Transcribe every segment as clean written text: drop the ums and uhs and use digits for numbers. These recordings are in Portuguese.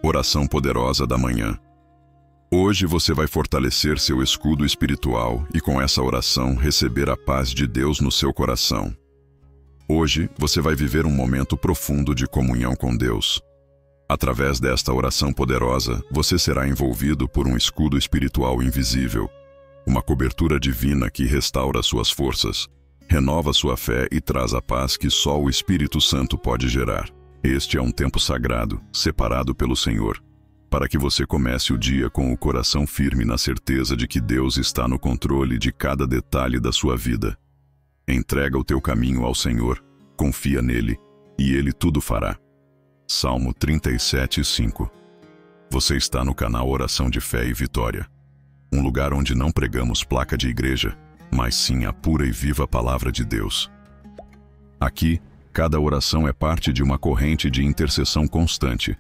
Oração poderosa da manhã. Hoje você vai fortalecer seu escudo espiritual e com essa oração receber a paz de Deus no seu coração. Hoje você vai viver um momento profundo de comunhão com Deus. Através desta oração poderosa, você será envolvido por um escudo espiritual invisível, uma cobertura divina que restaura suas forças, renova sua fé e traz a paz que só o Espírito Santo pode gerar. Este é um tempo sagrado, separado pelo Senhor, para que você comece o dia com o coração firme na certeza de que Deus está no controle de cada detalhe da sua vida. Entrega o teu caminho ao Senhor, confia nele, e Ele tudo fará. Salmo 37:5. Você está no canal Oração de Fé e Vitória, um lugar onde não pregamos placa de igreja, mas sim a pura e viva palavra de Deus. Aqui, cada oração é parte de uma corrente de intercessão constante,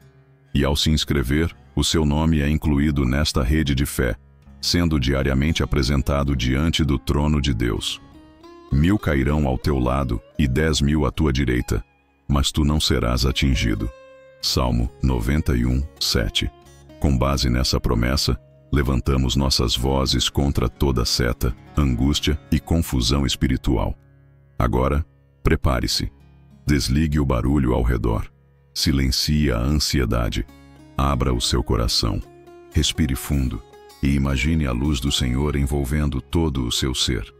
e ao se inscrever, o seu nome é incluído nesta rede de fé, sendo diariamente apresentado diante do trono de Deus. 1000 cairão ao teu lado e 10.000 à tua direita, mas tu não serás atingido. Salmo 91:7. Com base nessa promessa, levantamos nossas vozes contra toda seta, angústia e confusão espiritual. Agora, prepare-se. Desligue o barulho ao redor. Silencie a ansiedade. Abra o seu coração. Respire fundo e imagine a luz do Senhor envolvendo todo o seu ser.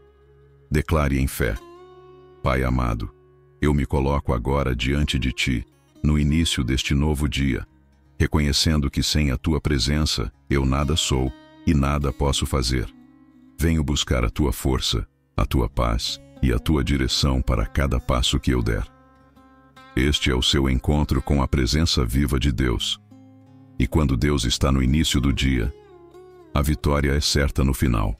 Declare em fé: Pai amado, eu me coloco agora diante de Ti, no início deste novo dia, reconhecendo que sem a Tua presença eu nada sou e nada posso fazer. Venho buscar a Tua força, a Tua paz e a Tua direção para cada passo que eu der. Este é o seu encontro com a presença viva de Deus. E quando Deus está no início do dia, a vitória é certa no final.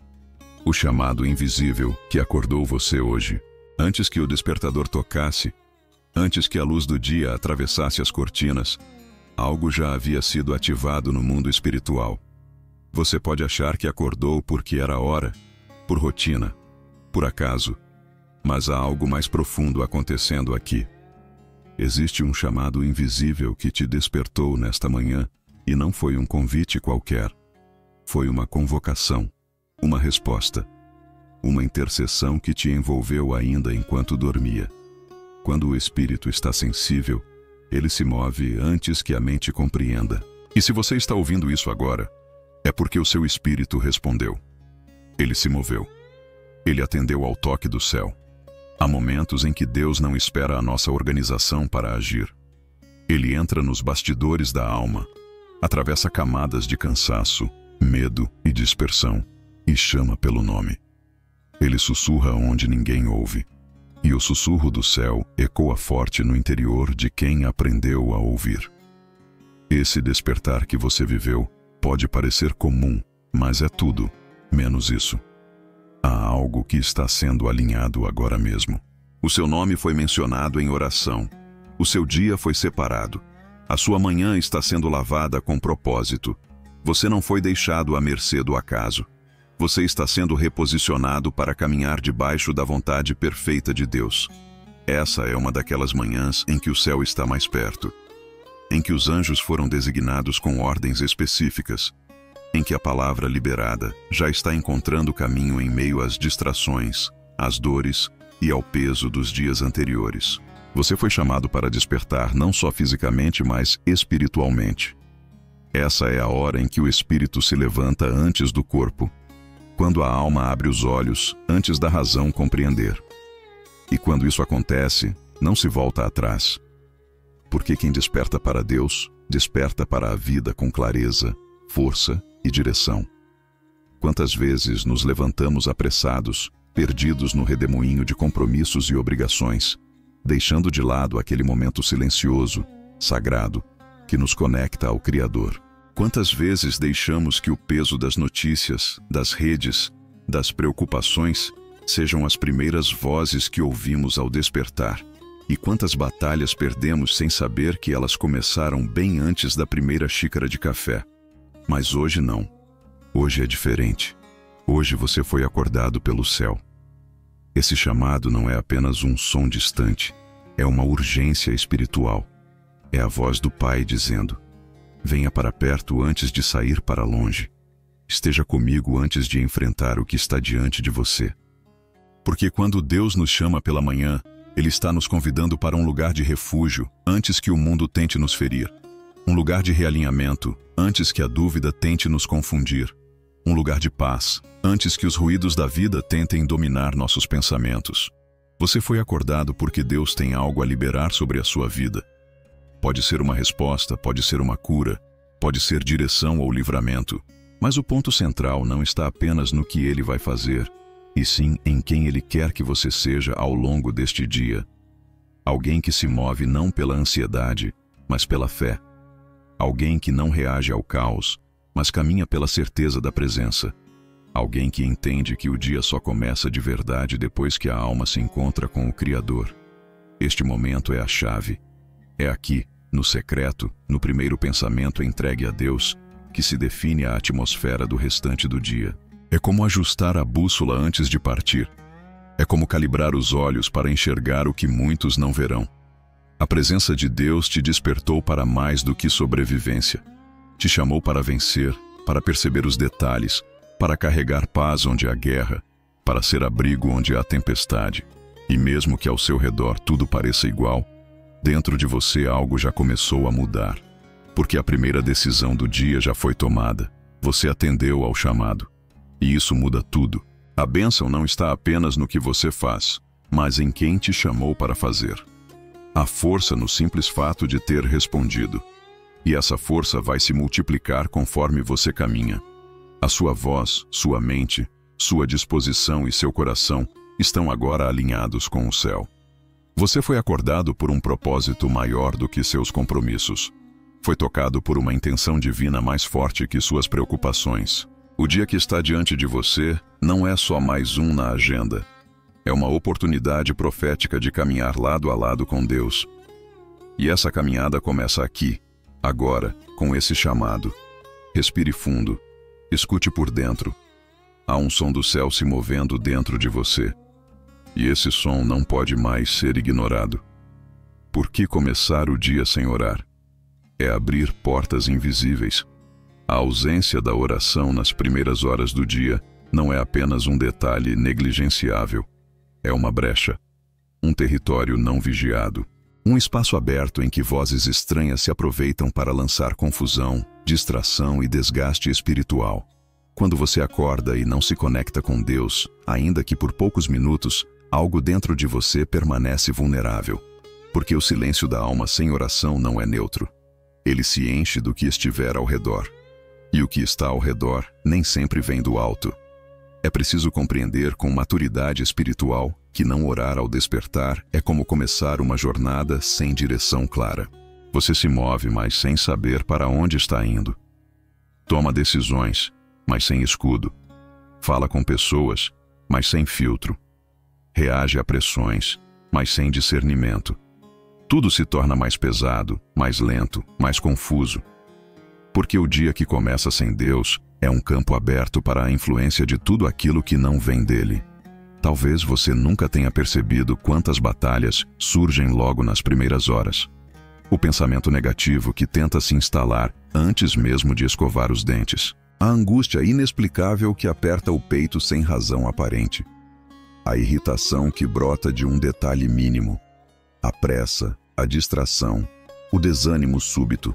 O chamado invisível que acordou você hoje, antes que o despertador tocasse, antes que a luz do dia atravessasse as cortinas, algo já havia sido ativado no mundo espiritual. Você pode achar que acordou porque era hora, por rotina, por acaso, mas há algo mais profundo acontecendo aqui. Existe um chamado invisível que te despertou nesta manhã e não foi um convite qualquer. Foi uma convocação, uma resposta, uma intercessão que te envolveu ainda enquanto dormia. Quando o espírito está sensível, ele se move antes que a mente compreenda. E se você está ouvindo isso agora, é porque o seu espírito respondeu. Ele se moveu. Ele atendeu ao toque do céu. Há momentos em que Deus não espera a nossa organização para agir. Ele entra nos bastidores da alma, atravessa camadas de cansaço, medo e dispersão, e chama pelo nome. Ele sussurra onde ninguém ouve, e o sussurro do céu ecoa forte no interior de quem aprendeu a ouvir. Esse despertar que você viveu pode parecer comum, mas é tudo, menos isso. Há algo que está sendo alinhado agora mesmo. O seu nome foi mencionado em oração. O seu dia foi separado. A sua manhã está sendo lavada com propósito. Você não foi deixado à mercê do acaso. Você está sendo reposicionado para caminhar debaixo da vontade perfeita de Deus. Essa é uma daquelas manhãs em que o céu está mais perto, em que os anjos foram designados com ordens específicas, em que a palavra liberada já está encontrando caminho em meio às distrações, às dores e ao peso dos dias anteriores. Você foi chamado para despertar não só fisicamente, mas espiritualmente. Essa é a hora em que o espírito se levanta antes do corpo, quando a alma abre os olhos antes da razão compreender. E quando isso acontece, não se volta atrás. Porque quem desperta para Deus, desperta para a vida com clareza, força e direção. Quantas vezes nos levantamos apressados, perdidos no redemoinho de compromissos e obrigações, deixando de lado aquele momento silencioso, sagrado, que nos conecta ao Criador. Quantas vezes deixamos que o peso das notícias, das redes, das preocupações, sejam as primeiras vozes que ouvimos ao despertar, e quantas batalhas perdemos sem saber que elas começaram bem antes da primeira xícara de café. Mas hoje não. Hoje é diferente. Hoje você foi acordado pelo céu. Esse chamado não é apenas um som distante, é uma urgência espiritual. É a voz do Pai dizendo: Venha para perto antes de sair para longe. Esteja comigo antes de enfrentar o que está diante de você. Porque quando Deus nos chama pela manhã, Ele está nos convidando para um lugar de refúgio antes que o mundo tente nos ferir. Um lugar de realinhamento antes que a dúvida tente nos confundir. Um lugar de paz antes que os ruídos da vida tentem dominar nossos pensamentos. Você foi acordado porque Deus tem algo a liberar sobre a sua vida. Pode ser uma resposta, pode ser uma cura, pode ser direção ou livramento. Mas o ponto central não está apenas no que Ele vai fazer, e sim em quem Ele quer que você seja ao longo deste dia. Alguém que se move não pela ansiedade, mas pela fé. Alguém que não reage ao caos, mas caminha pela certeza da presença. Alguém que entende que o dia só começa de verdade depois que a alma se encontra com o Criador. Este momento é a chave. É aqui, no secreto, no primeiro pensamento entregue a Deus, que se define a atmosfera do restante do dia. É como ajustar a bússola antes de partir. É como calibrar os olhos para enxergar o que muitos não verão. A presença de Deus te despertou para mais do que sobrevivência. Te chamou para vencer, para perceber os detalhes, para carregar paz onde há guerra, para ser abrigo onde há tempestade. E mesmo que ao seu redor tudo pareça igual, dentro de você algo já começou a mudar. Porque a primeira decisão do dia já foi tomada. Você atendeu ao chamado. E isso muda tudo. A bênção não está apenas no que você faz, mas em quem te chamou para fazer. Há força no simples fato de ter respondido. E essa força vai se multiplicar conforme você caminha. A sua voz, sua mente, sua disposição e seu coração estão agora alinhados com o céu. Você foi acordado por um propósito maior do que seus compromissos. Foi tocado por uma intenção divina mais forte que suas preocupações. O dia que está diante de você não é só mais um na agenda. É uma oportunidade profética de caminhar lado a lado com Deus. E essa caminhada começa aqui, agora, com esse chamado. Respire fundo. Escute por dentro. Há um som do céu se movendo dentro de você. E esse som não pode mais ser ignorado. Por que começar o dia sem orar? É abrir portas invisíveis. A ausência da oração nas primeiras horas do dia não é apenas um detalhe negligenciável. É uma brecha, um território não vigiado, um espaço aberto em que vozes estranhas se aproveitam para lançar confusão, distração e desgaste espiritual. Quando você acorda e não se conecta com Deus, ainda que por poucos minutos, algo dentro de você permanece vulnerável. Porque o silêncio da alma sem oração não é neutro. Ele se enche do que estiver ao redor. E o que está ao redor nem sempre vem do alto. É preciso compreender com maturidade espiritual que não orar ao despertar é como começar uma jornada sem direção clara. Você se move, mas sem saber para onde está indo. Toma decisões, mas sem escudo. Fala com pessoas, mas sem filtro. Reage a pressões, mas sem discernimento. Tudo se torna mais pesado, mais lento, mais confuso. Porque o dia que começa sem Deus é um campo aberto para a influência de tudo aquilo que não vem dele. Talvez você nunca tenha percebido quantas batalhas surgem logo nas primeiras horas. O pensamento negativo que tenta se instalar antes mesmo de escovar os dentes. A angústia inexplicável que aperta o peito sem razão aparente. A irritação que brota de um detalhe mínimo. A pressa, a distração, o desânimo súbito.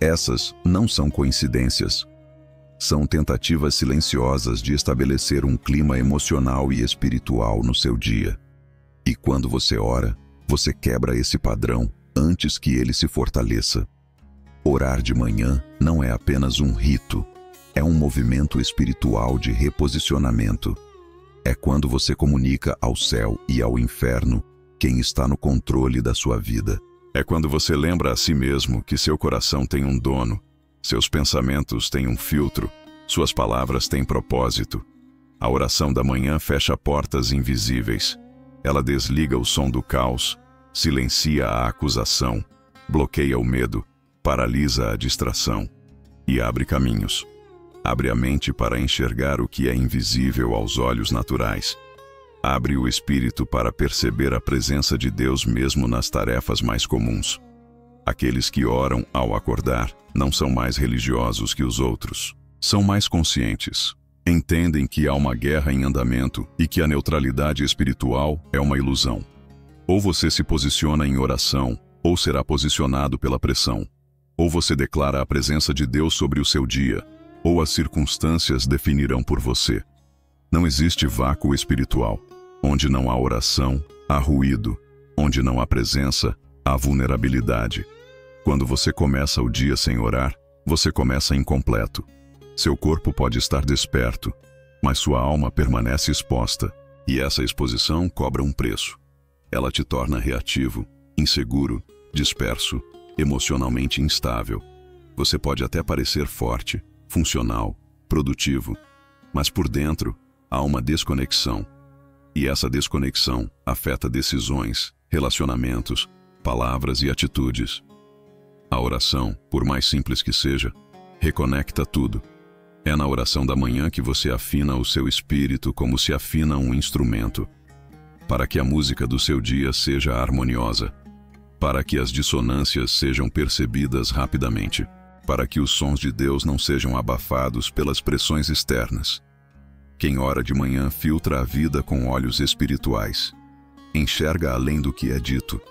Essas não são coincidências. São tentativas silenciosas de estabelecer um clima emocional e espiritual no seu dia. E quando você ora, você quebra esse padrão antes que ele se fortaleça. Orar de manhã não é apenas um rito, é um movimento espiritual de reposicionamento. É quando você comunica ao céu e ao inferno quem está no controle da sua vida. É quando você lembra a si mesmo que seu coração tem um dono, seus pensamentos têm um filtro, suas palavras têm propósito. A oração da manhã fecha portas invisíveis. Ela desliga o som do caos, silencia a acusação, bloqueia o medo, paralisa a distração e abre caminhos. Abre a mente para enxergar o que é invisível aos olhos naturais. Abre o espírito para perceber a presença de Deus mesmo nas tarefas mais comuns. Aqueles que oram ao acordar não são mais religiosos que os outros. São mais conscientes. Entendem que há uma guerra em andamento e que a neutralidade espiritual é uma ilusão. Ou você se posiciona em oração, ou será posicionado pela pressão. Ou você declara a presença de Deus sobre o seu dia, ou as circunstâncias definirão por você. Não existe vácuo espiritual. Onde não há oração, há ruído. Onde não há presença, há vulnerabilidade. Quando você começa o dia sem orar, você começa incompleto. Seu corpo pode estar desperto, mas sua alma permanece exposta, e essa exposição cobra um preço. Ela te torna reativo, inseguro, disperso, emocionalmente instável. Você pode até parecer forte, funcional, produtivo, mas por dentro há uma desconexão. E essa desconexão afeta decisões, relacionamentos, palavras e atitudes. A oração, por mais simples que seja, reconecta tudo. É na oração da manhã que você afina o seu espírito como se afina um instrumento, para que a música do seu dia seja harmoniosa, para que as dissonâncias sejam percebidas rapidamente, para que os sons de Deus não sejam abafados pelas pressões externas. Quem ora de manhã filtra a vida com olhos espirituais, enxerga além do que é dito,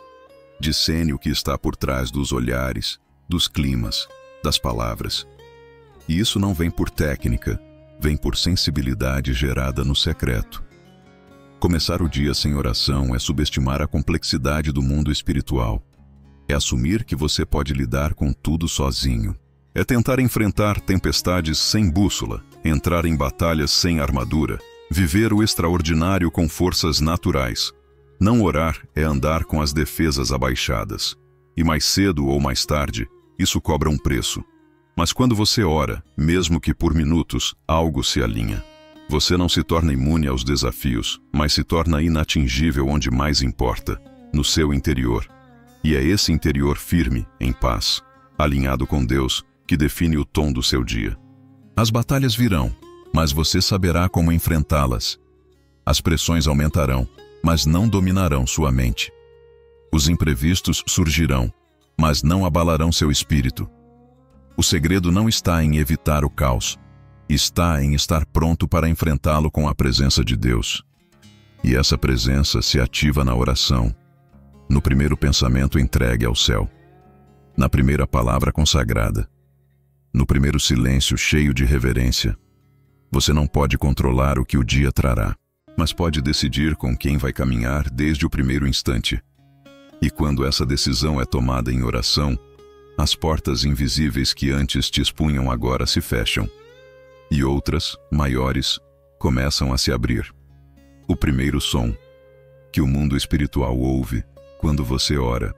discerne o que está por trás dos olhares, dos climas, das palavras. E isso não vem por técnica, vem por sensibilidade gerada no secreto. Começar o dia sem oração é subestimar a complexidade do mundo espiritual. É assumir que você pode lidar com tudo sozinho. É tentar enfrentar tempestades sem bússola, entrar em batalhas sem armadura, viver o extraordinário com forças naturais. Não orar é andar com as defesas abaixadas. E mais cedo ou mais tarde, isso cobra um preço. Mas quando você ora, mesmo que por minutos, algo se alinha. Você não se torna imune aos desafios, mas se torna inatingível onde mais importa, no seu interior. E é esse interior firme, em paz, alinhado com Deus, que define o tom do seu dia. As batalhas virão, mas você saberá como enfrentá-las. As pressões aumentarão, mas não dominarão sua mente. Os imprevistos surgirão, mas não abalarão seu espírito. O segredo não está em evitar o caos, está em estar pronto para enfrentá-lo com a presença de Deus. E essa presença se ativa na oração, no primeiro pensamento entregue ao céu, na primeira palavra consagrada, no primeiro silêncio cheio de reverência. Você não pode controlar o que o dia trará, mas pode decidir com quem vai caminhar desde o primeiro instante. E quando essa decisão é tomada em oração, as portas invisíveis que antes te expunham agora se fecham, e outras, maiores, começam a se abrir. O primeiro som que o mundo espiritual ouve quando você ora.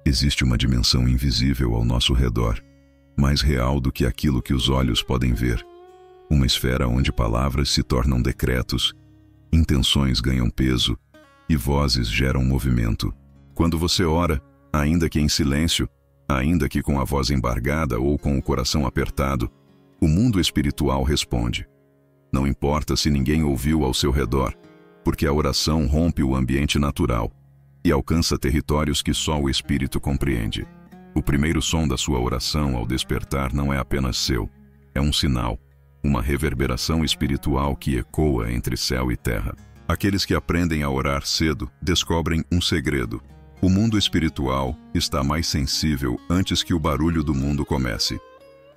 Existe uma dimensão invisível ao nosso redor, mais real do que aquilo que os olhos podem ver. Uma esfera onde palavras se tornam decretos, intenções ganham peso e vozes geram movimento. Quando você ora, ainda que em silêncio, ainda que com a voz embargada ou com o coração apertado, o mundo espiritual responde. Não importa se ninguém ouviu ao seu redor, porque a oração rompe o ambiente natural e alcança territórios que só o Espírito compreende. O primeiro som da sua oração ao despertar não é apenas seu, é um sinal, uma reverberação espiritual que ecoa entre céu e terra. Aqueles que aprendem a orar cedo descobrem um segredo. O mundo espiritual está mais sensível antes que o barulho do mundo comece.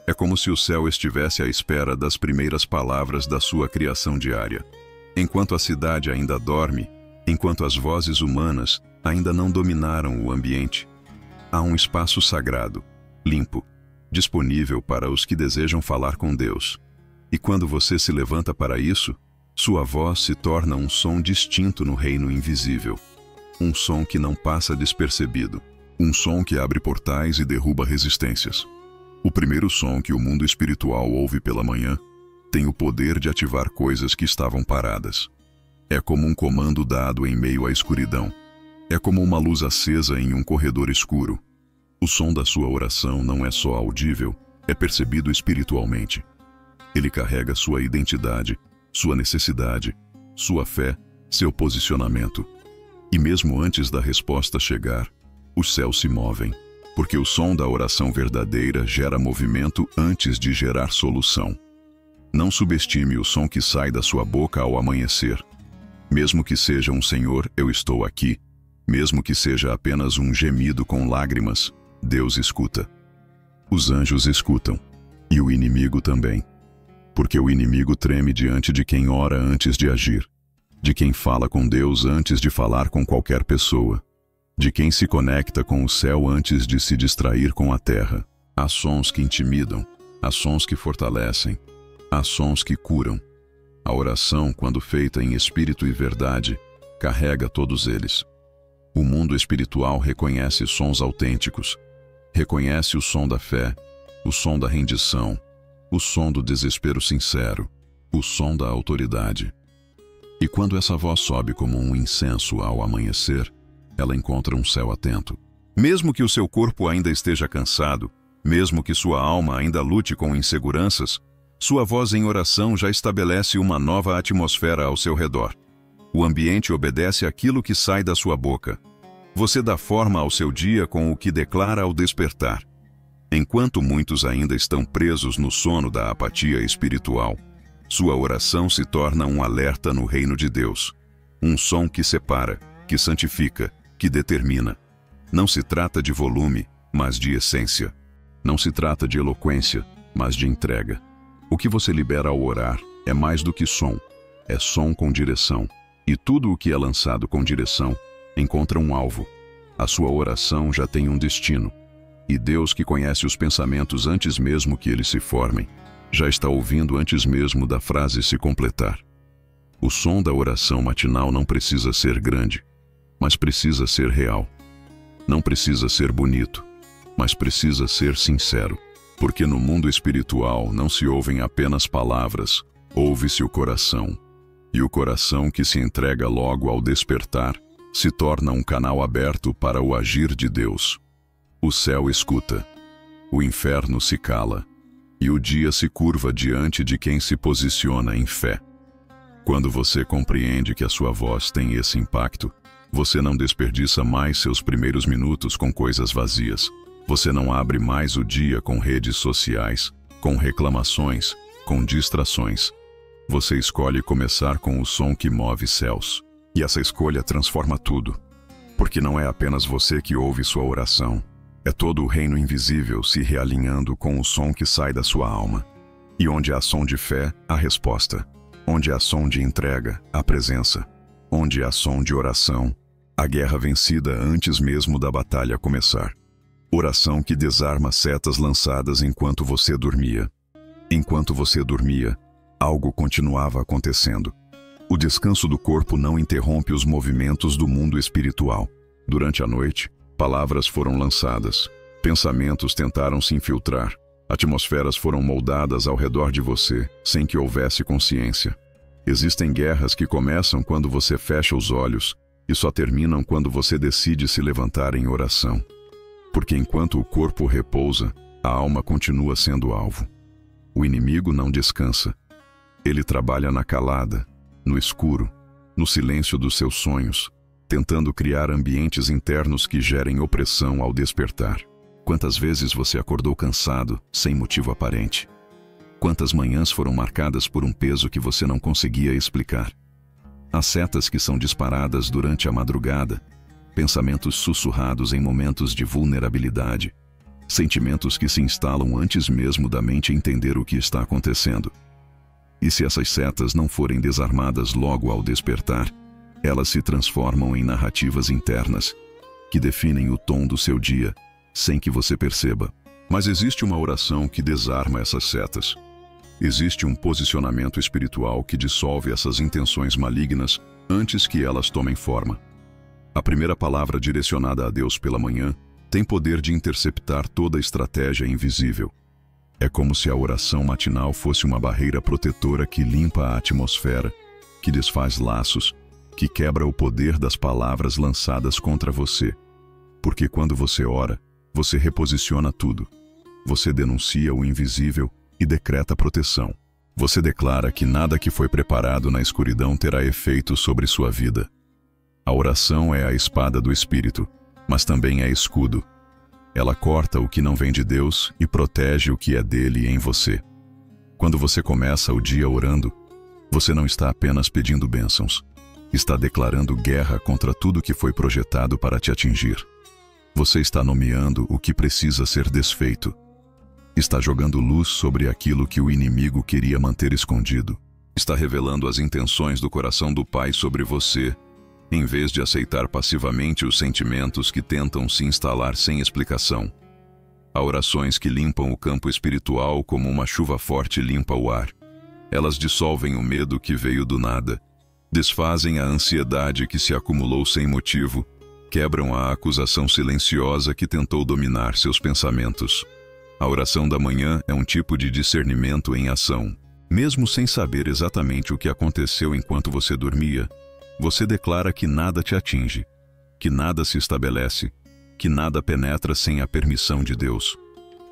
É como se o céu estivesse à espera das primeiras palavras da sua criação diária. Enquanto a cidade ainda dorme, enquanto as vozes humanas ainda não dominaram o ambiente, há um espaço sagrado, limpo, disponível para os que desejam falar com Deus. E quando você se levanta para isso, sua voz se torna um som distinto no reino invisível. Um som que não passa despercebido. Um som que abre portais e derruba resistências. O primeiro som que o mundo espiritual ouve pela manhã tem o poder de ativar coisas que estavam paradas. É como um comando dado em meio à escuridão. É como uma luz acesa em um corredor escuro. O som da sua oração não é só audível, é percebido espiritualmente. Ele carrega sua identidade, sua necessidade, sua fé, seu posicionamento. E mesmo antes da resposta chegar, os céus se movem. porque o som da oração verdadeira gera movimento antes de gerar solução. Não subestime o som que sai da sua boca ao amanhecer. Mesmo que seja um Senhor, eu estou aqui, mesmo que seja apenas um gemido com lágrimas, Deus escuta. Os anjos escutam, e o inimigo também. Porque o inimigo treme diante de quem ora antes de agir, de quem fala com Deus antes de falar com qualquer pessoa, de quem se conecta com o céu antes de se distrair com a terra. Há sons que intimidam, há sons que fortalecem, há sons que curam. A oração, quando feita em espírito e verdade, carrega todos eles. O mundo espiritual reconhece sons autênticos, reconhece o som da fé, o som da rendição, o som do desespero sincero, o som da autoridade. E quando essa voz sobe como um incenso ao amanhecer, ela encontra um céu atento. Mesmo que o seu corpo ainda esteja cansado, mesmo que sua alma ainda lute com inseguranças, sua voz em oração já estabelece uma nova atmosfera ao seu redor. O ambiente obedece àquilo que sai da sua boca. Você dá forma ao seu dia com o que declara ao despertar. Enquanto muitos ainda estão presos no sono da apatia espiritual, sua oração se torna um alerta no reino de Deus. Um som que separa, que santifica, que determina. Não se trata de volume, mas de essência. Não se trata de eloquência, mas de entrega. O que você libera ao orar é mais do que som, é som com direção. E tudo o que é lançado com direção encontra um alvo. A sua oração já tem um destino. E Deus, que conhece os pensamentos antes mesmo que eles se formem, já está ouvindo antes mesmo da frase se completar. O som da oração matinal não precisa ser grande, mas precisa ser real. Não precisa ser bonito, mas precisa ser sincero. Porque no mundo espiritual não se ouvem apenas palavras, ouve-se o coração. E o coração que se entrega logo ao despertar se torna um canal aberto para o agir de Deus. O céu escuta, o inferno se cala, e o dia se curva diante de quem se posiciona em fé. Quando você compreende que a sua voz tem esse impacto, você não desperdiça mais seus primeiros minutos com coisas vazias. Você não abre mais o dia com redes sociais, com reclamações, com distrações. Você escolhe começar com o som que move céus. E essa escolha transforma tudo. Porque não é apenas você que ouve sua oração. É todo o reino invisível se realinhando com o som que sai da sua alma. E onde há som de fé, há resposta. Onde há som de entrega, há presença. Onde há som de oração, a guerra vencida antes mesmo da batalha começar. Oração que desarma setas lançadas enquanto você dormia. Enquanto você dormia, algo continuava acontecendo. O descanso do corpo não interrompe os movimentos do mundo espiritual. Durante a noite, palavras foram lançadas, pensamentos tentaram se infiltrar, atmosferas foram moldadas ao redor de você, sem que houvesse consciência. Existem guerras que começam quando você fecha os olhos e só terminam quando você decide se levantar em oração. Porque enquanto o corpo repousa, a alma continua sendo alvo. O inimigo não descansa. Ele trabalha na calada, no escuro, no silêncio dos seus sonhos, tentando criar ambientes internos que gerem opressão ao despertar. Quantas vezes você acordou cansado, sem motivo aparente? Quantas manhãs foram marcadas por um peso que você não conseguia explicar? Há setas que são disparadas durante a madrugada, pensamentos sussurrados em momentos de vulnerabilidade, sentimentos que se instalam antes mesmo da mente entender o que está acontecendo. E se essas setas não forem desarmadas logo ao despertar, elas se transformam em narrativas internas, que definem o tom do seu dia, sem que você perceba. Mas existe uma oração que desarma essas setas. Existe um posicionamento espiritual que dissolve essas intenções malignas antes que elas tomem forma. A primeira palavra direcionada a Deus pela manhã tem poder de interceptar toda a estratégia invisível. É como se a oração matinal fosse uma barreira protetora que limpa a atmosfera, que desfaz laços, que quebra o poder das palavras lançadas contra você. Porque quando você ora, você reposiciona tudo. Você denuncia o invisível e decreta proteção. Você declara que nada que foi preparado na escuridão terá efeito sobre sua vida. A oração é a espada do Espírito, mas também é escudo. Ela corta o que não vem de Deus e protege o que é dele em você. Quando você começa o dia orando, você não está apenas pedindo bênçãos. Está declarando guerra contra tudo que foi projetado para te atingir. Você está nomeando o que precisa ser desfeito. Está jogando luz sobre aquilo que o inimigo queria manter escondido. Está revelando as intenções do coração do Pai sobre você, em vez de aceitar passivamente os sentimentos que tentam se instalar sem explicação. Há orações que limpam o campo espiritual como uma chuva forte limpa o ar. Elas dissolvem o medo que veio do nada, desfazem a ansiedade que se acumulou sem motivo, quebram a acusação silenciosa que tentou dominar seus pensamentos. A oração da manhã é um tipo de discernimento em ação. Mesmo sem saber exatamente o que aconteceu enquanto você dormia, você declara que nada te atinge, que nada se estabelece, que nada penetra sem a permissão de Deus.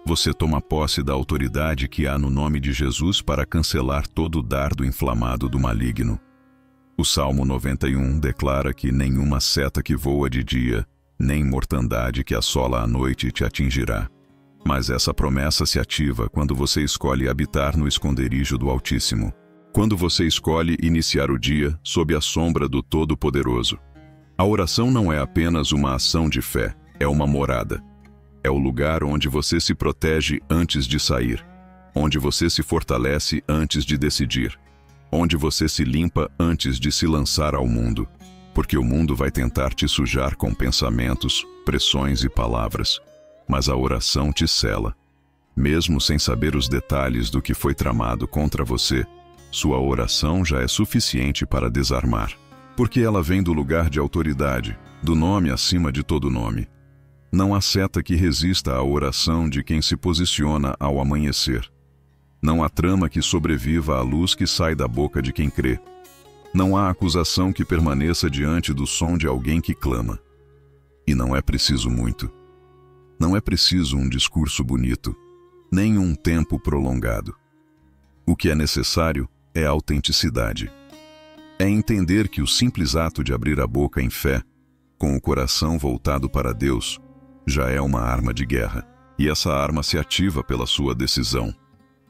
Você toma posse da autoridade que há no nome de Jesus para cancelar todo o dardo inflamado do maligno. O Salmo 91 declara que nenhuma seta que voa de dia, nem mortandade que assola à noite te atingirá. Mas essa promessa se ativa quando você escolhe habitar no esconderijo do Altíssimo. Quando você escolhe iniciar o dia sob a sombra do Todo-Poderoso. A oração não é apenas uma ação de fé, é uma morada. É o lugar onde você se protege antes de sair, onde você se fortalece antes de decidir, onde você se limpa antes de se lançar ao mundo, porque o mundo vai tentar te sujar com pensamentos, pressões e palavras, mas a oração te sela. Mesmo sem saber os detalhes do que foi tramado contra você, sua oração já é suficiente para desarmar, porque ela vem do lugar de autoridade, do nome acima de todo nome. Não há seta que resista à oração de quem se posiciona ao amanhecer. Não há trama que sobreviva à luz que sai da boca de quem crê. Não há acusação que permaneça diante do som de alguém que clama. E não é preciso muito. Não é preciso um discurso bonito, nem um tempo prolongado. O que é necessário é a autenticidade. É entender que o simples ato de abrir a boca em fé, com o coração voltado para Deus, já é uma arma de guerra, e essa arma se ativa pela sua decisão.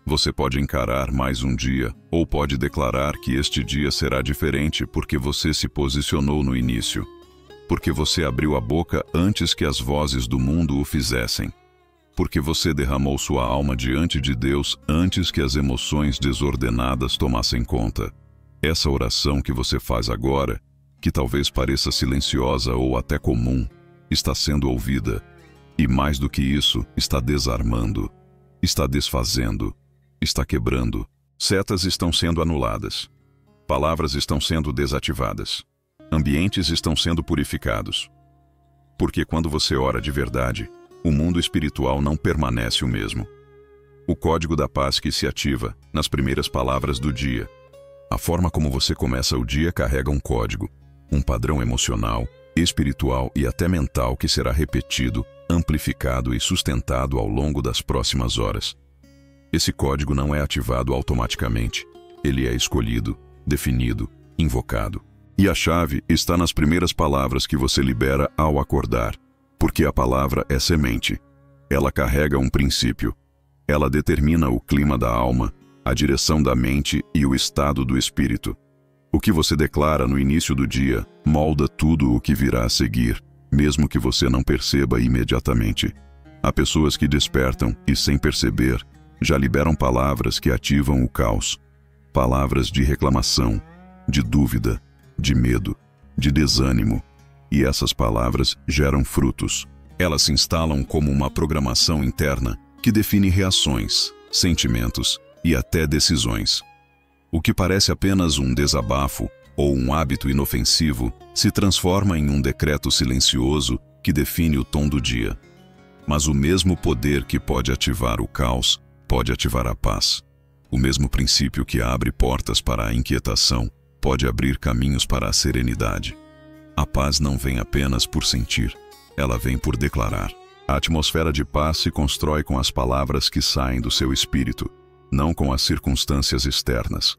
Você pode encarar mais um dia, ou pode declarar que este dia será diferente porque você se posicionou no início, porque você abriu a boca antes que as vozes do mundo o fizessem, porque você derramou sua alma diante de Deus antes que as emoções desordenadas tomassem conta. Essa oração que você faz agora, que talvez pareça silenciosa ou até comum, está sendo ouvida, e mais do que isso, está desarmando, está desfazendo, está quebrando. Setas estão sendo anuladas. Palavras estão sendo desativadas. Ambientes estão sendo purificados. Porque quando você ora de verdade, o mundo espiritual não permanece o mesmo. O código da paz que se ativa nas primeiras palavras do dia. A forma como você começa o dia carrega um código, um padrão emocional, espiritual e até mental que será repetido, amplificado e sustentado ao longo das próximas horas. Esse código não é ativado automaticamente. Ele é escolhido, definido, invocado. E a chave está nas primeiras palavras que você libera ao acordar, porque a palavra é semente. Ela carrega um princípio. Ela determina o clima da alma, a direção da mente e o estado do espírito. O que você declara no início do dia molda tudo o que virá a seguir, mesmo que você não perceba imediatamente. Há pessoas que despertam e, sem perceber, já liberam palavras que ativam o caos. Palavras de reclamação, de dúvida, de medo, de desânimo. E essas palavras geram frutos. Elas se instalam como uma programação interna que define reações, sentimentos e até decisões. O que parece apenas um desabafo ou um hábito inofensivo se transforma em um decreto silencioso que define o tom do dia. Mas o mesmo poder que pode ativar o caos pode ativar a paz. O mesmo princípio que abre portas para a inquietação pode abrir caminhos para a serenidade. A paz não vem apenas por sentir, ela vem por declarar. A atmosfera de paz se constrói com as palavras que saem do seu espírito, não com as circunstâncias externas.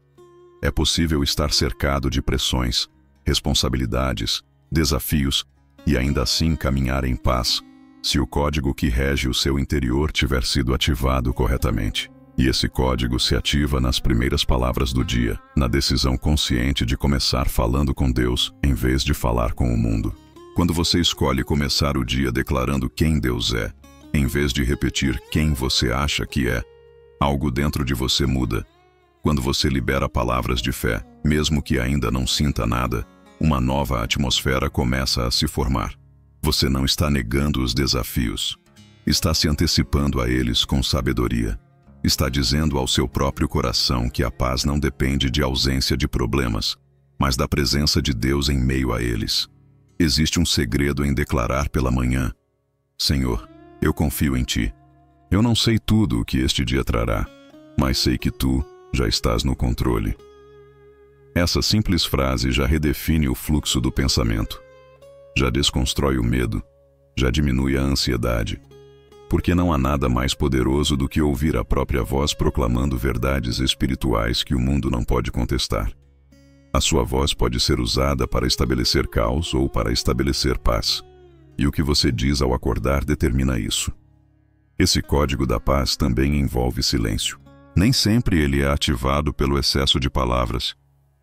É possível estar cercado de pressões, responsabilidades, desafios e ainda assim caminhar em paz, se o código que rege o seu interior tiver sido ativado corretamente. E esse código se ativa nas primeiras palavras do dia, na decisão consciente de começar falando com Deus em vez de falar com o mundo. Quando você escolhe começar o dia declarando quem Deus é, em vez de repetir quem você acha que é, algo dentro de você muda. Quando você libera palavras de fé, mesmo que ainda não sinta nada, uma nova atmosfera começa a se formar. Você não está negando os desafios. Está se antecipando a eles com sabedoria. Está dizendo ao seu próprio coração que a paz não depende de ausência de problemas, mas da presença de Deus em meio a eles. Existe um segredo em declarar pela manhã: Senhor, eu confio em Ti. Eu não sei tudo o que este dia trará, mas sei que Tu já estás no controle. Essa simples frase já redefine o fluxo do pensamento. Já desconstrói o medo, já diminui a ansiedade. Porque não há nada mais poderoso do que ouvir a própria voz proclamando verdades espirituais que o mundo não pode contestar. A sua voz pode ser usada para estabelecer caos ou para estabelecer paz. E o que você diz ao acordar determina isso. Esse código da paz também envolve silêncio. Nem sempre ele é ativado pelo excesso de palavras,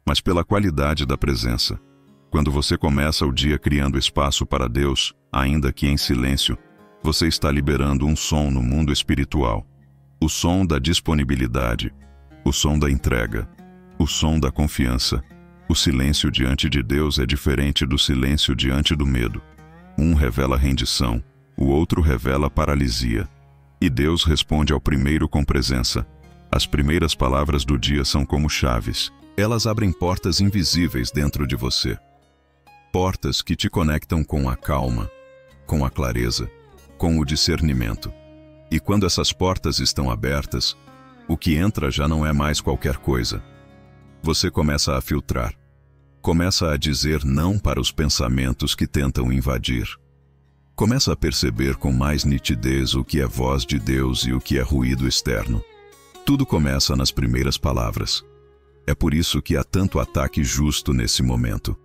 mas pela qualidade da presença. Quando você começa o dia criando espaço para Deus, ainda que em silêncio, você está liberando um som no mundo espiritual. O som da disponibilidade, o som da entrega, o som da confiança. O silêncio diante de Deus é diferente do silêncio diante do medo. Um revela rendição, o outro revela paralisia. E Deus responde ao primeiro com presença. As primeiras palavras do dia são como chaves. Elas abrem portas invisíveis dentro de você. Portas que te conectam com a calma, com a clareza, com o discernimento. E quando essas portas estão abertas, o que entra já não é mais qualquer coisa. Você começa a filtrar. Começa a dizer não para os pensamentos que tentam invadir. Começa a perceber com mais nitidez o que é voz de Deus e o que é ruído externo. Tudo começa nas primeiras palavras. É por isso que há tanto ataque justo nesse momento.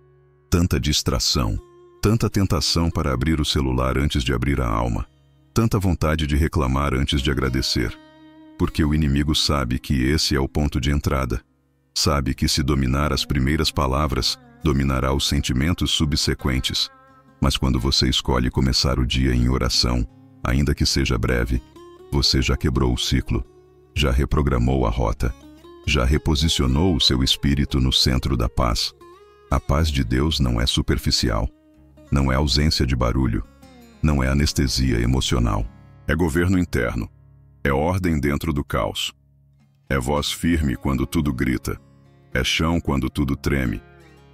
Tanta distração, tanta tentação para abrir o celular antes de abrir a alma, tanta vontade de reclamar antes de agradecer, porque o inimigo sabe que esse é o ponto de entrada. Sabe que se dominar as primeiras palavras, dominará os sentimentos subsequentes. Mas quando você escolhe começar o dia em oração, ainda que seja breve, você já quebrou o ciclo, já reprogramou a rota, já reposicionou o seu espírito no centro da paz. A paz de Deus não é superficial, não é ausência de barulho, não é anestesia emocional. É governo interno, é ordem dentro do caos. É voz firme quando tudo grita, é chão quando tudo treme.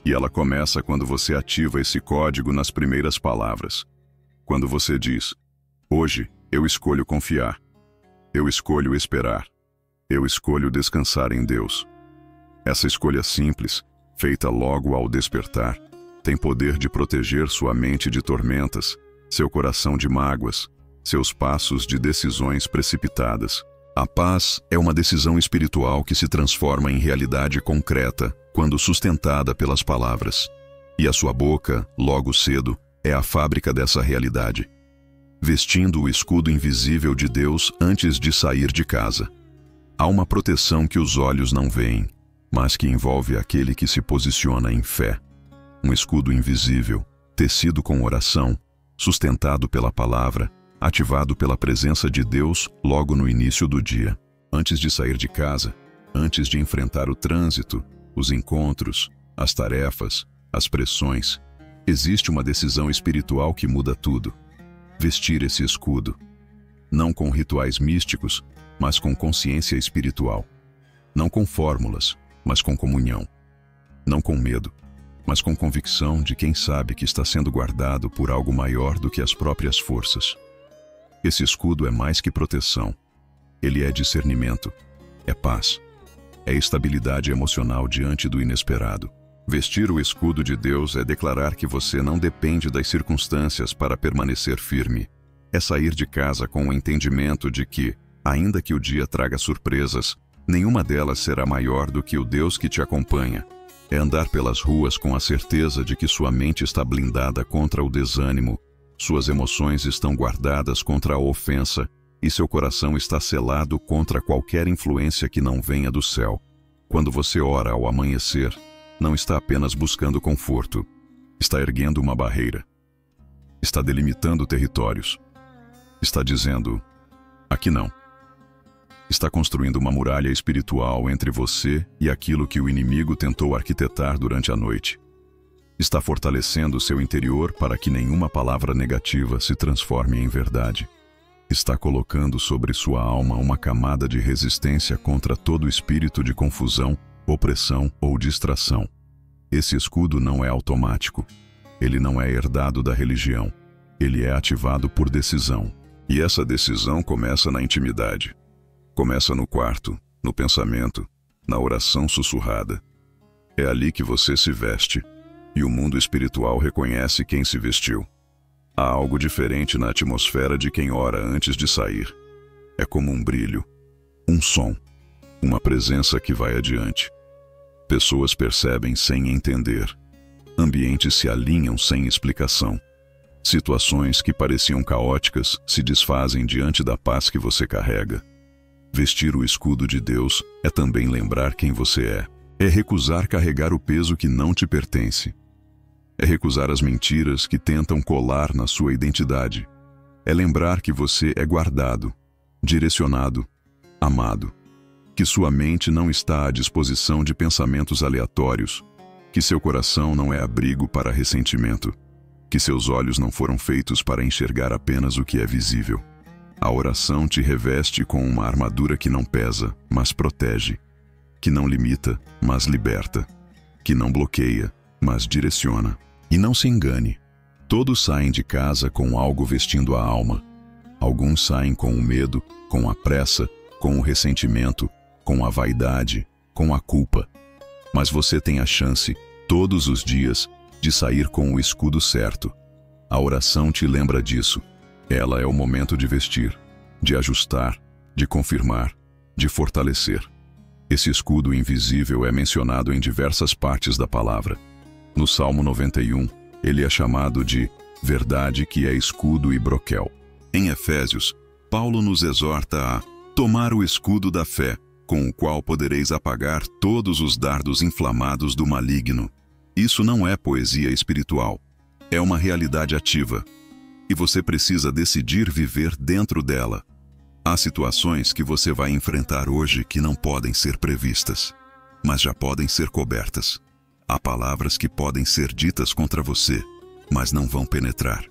E ela começa quando você ativa esse código nas primeiras palavras. Quando você diz: hoje eu escolho confiar, eu escolho esperar, eu escolho descansar em Deus. Essa escolha simples, feita logo ao despertar, tem poder de proteger sua mente de tormentas, seu coração de mágoas, seus passos de decisões precipitadas. A paz é uma decisão espiritual que se transforma em realidade concreta quando sustentada pelas palavras. E a sua boca, logo cedo, é a fábrica dessa realidade. Vestindo o escudo invisível de Deus antes de sair de casa. Há uma proteção que os olhos não veem, mas que envolve aquele que se posiciona em fé. Um escudo invisível, tecido com oração, sustentado pela palavra, ativado pela presença de Deus logo no início do dia. Antes de sair de casa, antes de enfrentar o trânsito, os encontros, as tarefas, as pressões, existe uma decisão espiritual que muda tudo. Vestir esse escudo. Não com rituais místicos, mas com consciência espiritual. Não com fórmulas, mas com comunhão. Não com medo, mas com convicção de quem sabe que está sendo guardado por algo maior do que as próprias forças. Esse escudo é mais que proteção. Ele é discernimento, é paz, é estabilidade emocional diante do inesperado. Vestir o escudo de Deus é declarar que você não depende das circunstâncias para permanecer firme. É sair de casa com o entendimento de que, ainda que o dia traga surpresas, nenhuma delas será maior do que o Deus que te acompanha. É andar pelas ruas com a certeza de que sua mente está blindada contra o desânimo, Suas emoções estão guardadas contra a ofensa e seu coração está selado contra qualquer influência que não venha do céu. Quando você ora ao amanhecer, não está apenas buscando conforto, está erguendo uma barreira, está delimitando territórios, está dizendo, aqui não. Está construindo uma muralha espiritual entre você e aquilo que o inimigo tentou arquitetar durante a noite. Está fortalecendo seu interior para que nenhuma palavra negativa se transforme em verdade. Está colocando sobre sua alma uma camada de resistência contra todo espírito de confusão, opressão ou distração. Esse escudo não é automático. Ele não é herdado da religião. Ele é ativado por decisão. E essa decisão começa na intimidade. Começa no quarto, no pensamento, na oração sussurrada. É ali que você se veste, e o mundo espiritual reconhece quem se vestiu. Há algo diferente na atmosfera de quem ora antes de sair. É como um brilho, um som, uma presença que vai adiante. Pessoas percebem sem entender. Ambientes se alinham sem explicação. Situações que pareciam caóticas se desfazem diante da paz que você carrega. Vestir o escudo de Deus é também lembrar quem você é. É recusar carregar o peso que não te pertence. É recusar as mentiras que tentam colar na sua identidade. É lembrar que você é guardado, direcionado, amado. Que sua mente não está à disposição de pensamentos aleatórios. Que seu coração não é abrigo para ressentimento. Que seus olhos não foram feitos para enxergar apenas o que é visível. A oração te reveste com uma armadura que não pesa, mas protege. Que não limita, mas liberta. Que não bloqueia, mas direciona. E não se engane. Todos saem de casa com algo vestindo a alma. Alguns saem com o medo, com a pressa, com o ressentimento, com a vaidade, com a culpa. Mas você tem a chance, todos os dias, de sair com o escudo certo. A oração te lembra disso. Ela é o momento de vestir, de ajustar, de confirmar, de fortalecer. Esse escudo invisível é mencionado em diversas partes da palavra. No Salmo 91, ele é chamado de verdade que é escudo e broquel. Em Efésios, Paulo nos exorta a tomar o escudo da fé, com o qual podereis apagar todos os dardos inflamados do maligno. Isso não é poesia espiritual, é uma realidade ativa. E você precisa decidir viver dentro dela. Há situações que você vai enfrentar hoje que não podem ser previstas, mas já podem ser cobertas. Há palavras que podem ser ditas contra você, mas não vão penetrar.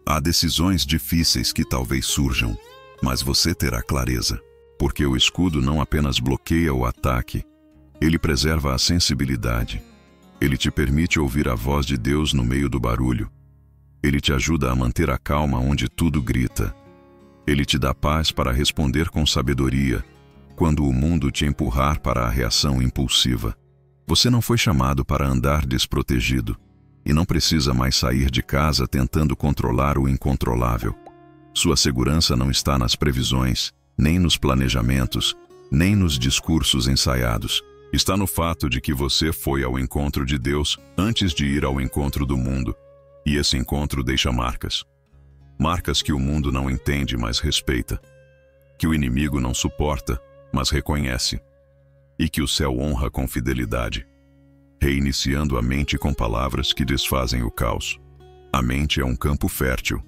Há decisões difíceis que talvez surjam, mas você terá clareza, porque o escudo não apenas bloqueia o ataque, ele preserva a sensibilidade. Ele te permite ouvir a voz de Deus no meio do barulho. Ele te ajuda a manter a calma onde tudo grita. Ele te dá paz para responder com sabedoria, quando o mundo te empurrar para a reação impulsiva. Você não foi chamado para andar desprotegido, e não precisa mais sair de casa tentando controlar o incontrolável. Sua segurança não está nas previsões, nem nos planejamentos, nem nos discursos ensaiados. Está no fato de que você foi ao encontro de Deus antes de ir ao encontro do mundo, e esse encontro deixa marcas. Marcas que o mundo não entende, mas respeita. Que o inimigo não suporta, mas reconhece. E que o céu honra com fidelidade, reiniciando a mente com palavras que desfazem o caos. A mente é um campo fértil.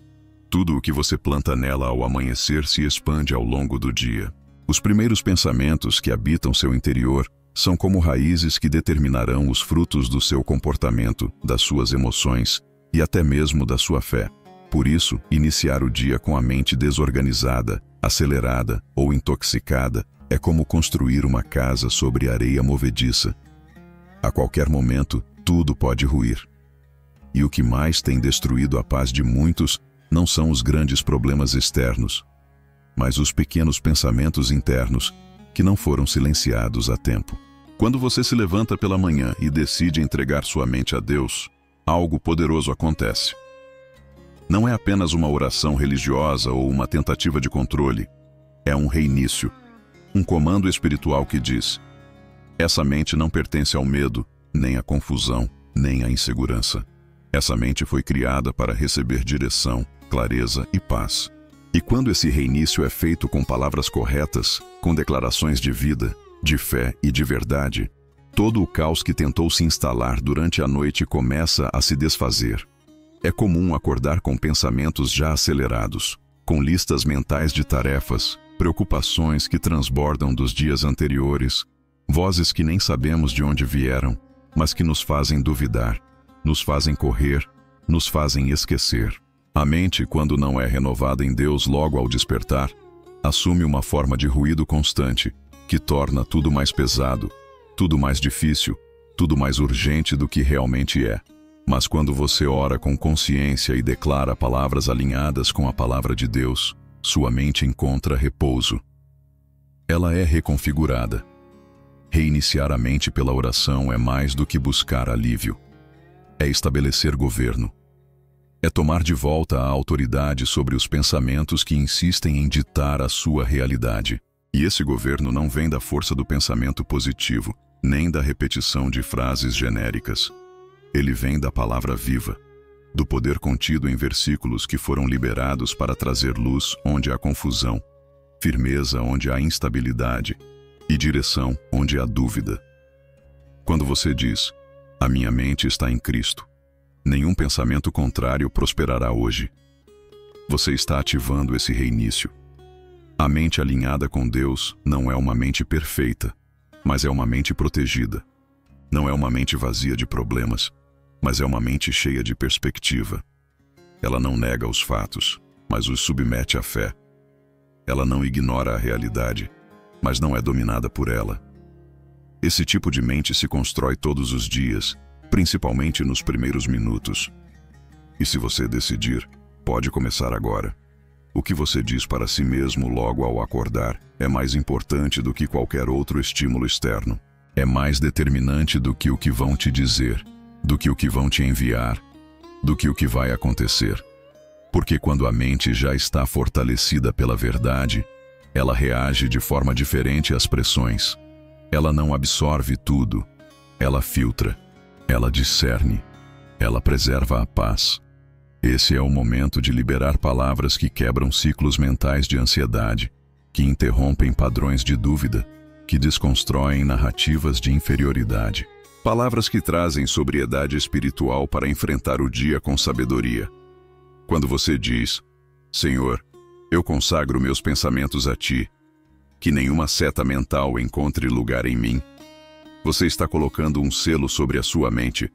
Tudo o que você planta nela ao amanhecer se expande ao longo do dia. Os primeiros pensamentos que habitam seu interior são como raízes que determinarão os frutos do seu comportamento, das suas emoções e até mesmo da sua fé. Por isso, iniciar o dia com a mente desorganizada, acelerada ou intoxicada é como construir uma casa sobre areia movediça. A qualquer momento, tudo pode ruir. E o que mais tem destruído a paz de muitos não são os grandes problemas externos, mas os pequenos pensamentos internos que não foram silenciados a tempo. Quando você se levanta pela manhã e decide entregar sua mente a Deus, algo poderoso acontece. Não é apenas uma oração religiosa ou uma tentativa de controle. É um reinício. Um comando espiritual que diz: essa mente não pertence ao medo, nem à confusão, nem à insegurança. Essa mente foi criada para receber direção, clareza e paz. E quando esse reinício é feito com palavras corretas, com declarações de vida, de fé e de verdade, todo o caos que tentou se instalar durante a noite começa a se desfazer. É comum acordar com pensamentos já acelerados, com listas mentais de tarefas, preocupações que transbordam dos dias anteriores, vozes que nem sabemos de onde vieram, mas que nos fazem duvidar, nos fazem correr, nos fazem esquecer. A mente, quando não é renovada em Deus logo ao despertar, assume uma forma de ruído constante, que torna tudo mais pesado, tudo mais difícil, tudo mais urgente do que realmente é. Mas quando você ora com consciência e declara palavras alinhadas com a palavra de Deus, sua mente encontra repouso. Ela é reconfigurada. Reiniciar a mente pela oração é mais do que buscar alívio. É estabelecer governo. É tomar de volta a autoridade sobre os pensamentos que insistem em ditar a sua realidade. E esse governo não vem da força do pensamento positivo, nem da repetição de frases genéricas. Ele vem da palavra viva, do poder contido em versículos que foram liberados para trazer luz onde há confusão, firmeza onde há instabilidade e direção onde há dúvida. Quando você diz, a minha mente está em Cristo, nenhum pensamento contrário prosperará hoje. Você está ativando esse reinício. A mente alinhada com Deus não é uma mente perfeita, mas é uma mente protegida. Não é uma mente vazia de problemas, mas é uma mente cheia de perspectiva. Ela não nega os fatos, mas os submete à fé. Ela não ignora a realidade, mas não é dominada por ela. Esse tipo de mente se constrói todos os dias, principalmente nos primeiros minutos. E se você decidir, pode começar agora. O que você diz para si mesmo logo ao acordar é mais importante do que qualquer outro estímulo externo. É mais determinante do que o que vão te dizer, do que o que vão te enviar, do que o que vai acontecer. Porque quando a mente já está fortalecida pela verdade, ela reage de forma diferente às pressões. Ela não absorve tudo, ela filtra, ela discerne, ela preserva a paz. Esse é o momento de liberar palavras que quebram ciclos mentais de ansiedade, que interrompem padrões de dúvida, que desconstroem narrativas de inferioridade. Palavras que trazem sobriedade espiritual para enfrentar o dia com sabedoria. Quando você diz, Senhor, eu consagro meus pensamentos a Ti, que nenhuma seta mental encontre lugar em mim, você está colocando um selo sobre a sua mente,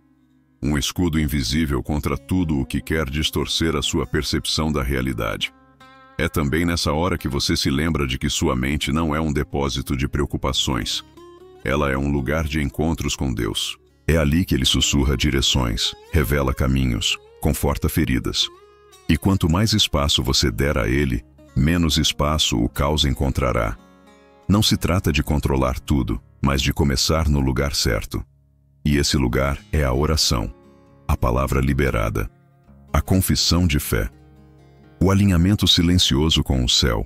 um escudo invisível contra tudo o que quer distorcer a sua percepção da realidade. É também nessa hora que você se lembra de que sua mente não é um depósito de preocupações. Ela é um lugar de encontros com Deus. É ali que Ele sussurra direções, revela caminhos, conforta feridas. E quanto mais espaço você der a Ele, menos espaço o caos encontrará. Não se trata de controlar tudo, mas de começar no lugar certo. E esse lugar é a oração, a palavra liberada, a confissão de fé, o alinhamento silencioso com o céu.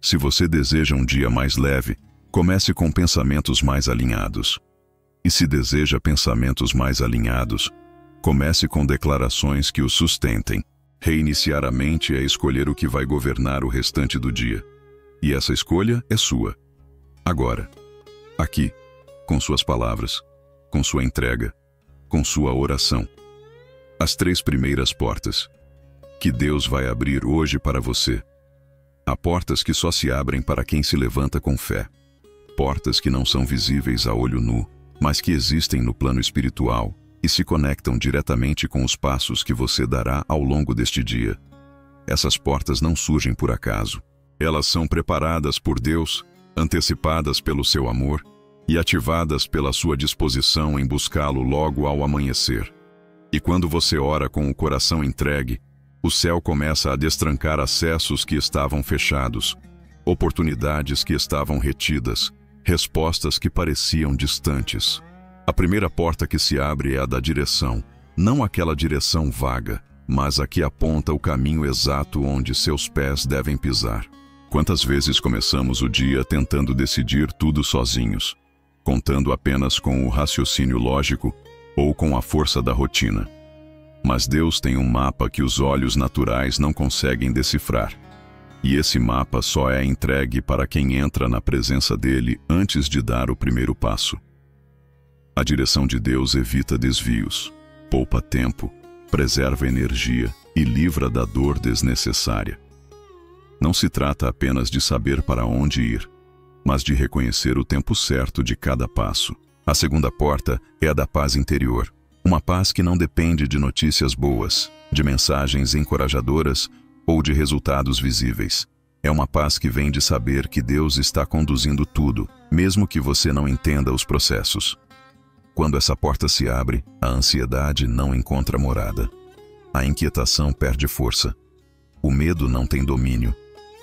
Se você deseja um dia mais leve, comece com pensamentos mais alinhados. E se deseja pensamentos mais alinhados, comece com declarações que o sustentem. Reiniciar a mente é escolher o que vai governar o restante do dia. E essa escolha é sua. Agora, aqui, com suas palavras, com sua entrega, com sua oração. As 3 primeiras portas que Deus vai abrir hoje para você. Há portas que só se abrem para quem se levanta com fé. Portas que não são visíveis a olho nu, mas que existem no plano espiritual e se conectam diretamente com os passos que você dará ao longo deste dia. Essas portas não surgem por acaso. Elas são preparadas por Deus, antecipadas pelo seu amor, e ativadas pela sua disposição em buscá-lo logo ao amanhecer. E quando você ora com o coração entregue, o céu começa a destrancar acessos que estavam fechados, oportunidades que estavam retidas, respostas que pareciam distantes. A primeira porta que se abre é a da direção, não aquela direção vaga, mas a que aponta o caminho exato onde seus pés devem pisar. Quantas vezes começamos o dia tentando decidir tudo sozinhos, contando apenas com o raciocínio lógico ou com a força da rotina? Mas Deus tem um mapa que os olhos naturais não conseguem decifrar. E esse mapa só é entregue para quem entra na presença dele antes de dar o primeiro passo. A direção de Deus evita desvios, poupa tempo, preserva energia e livra da dor desnecessária. Não se trata apenas de saber para onde ir, mas de reconhecer o tempo certo de cada passo. A segunda porta é a da paz interior, uma paz que não depende de notícias boas, de mensagens encorajadoras ou de resultados visíveis. É uma paz que vem de saber que Deus está conduzindo tudo, mesmo que você não entenda os processos. Quando essa porta se abre, a ansiedade não encontra morada. A inquietação perde força. O medo não tem domínio,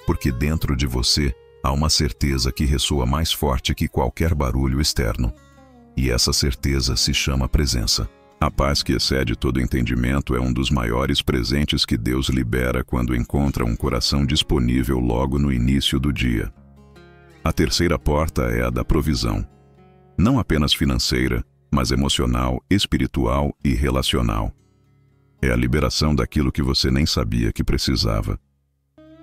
porque dentro de você há uma certeza que ressoa mais forte que qualquer barulho externo. E essa certeza se chama presença. A paz que excede todo entendimento é um dos maiores presentes que Deus libera quando encontra um coração disponível logo no início do dia. A terceira porta é a da provisão. Não apenas financeira, mas emocional, espiritual e relacional. É a liberação daquilo que você nem sabia que precisava.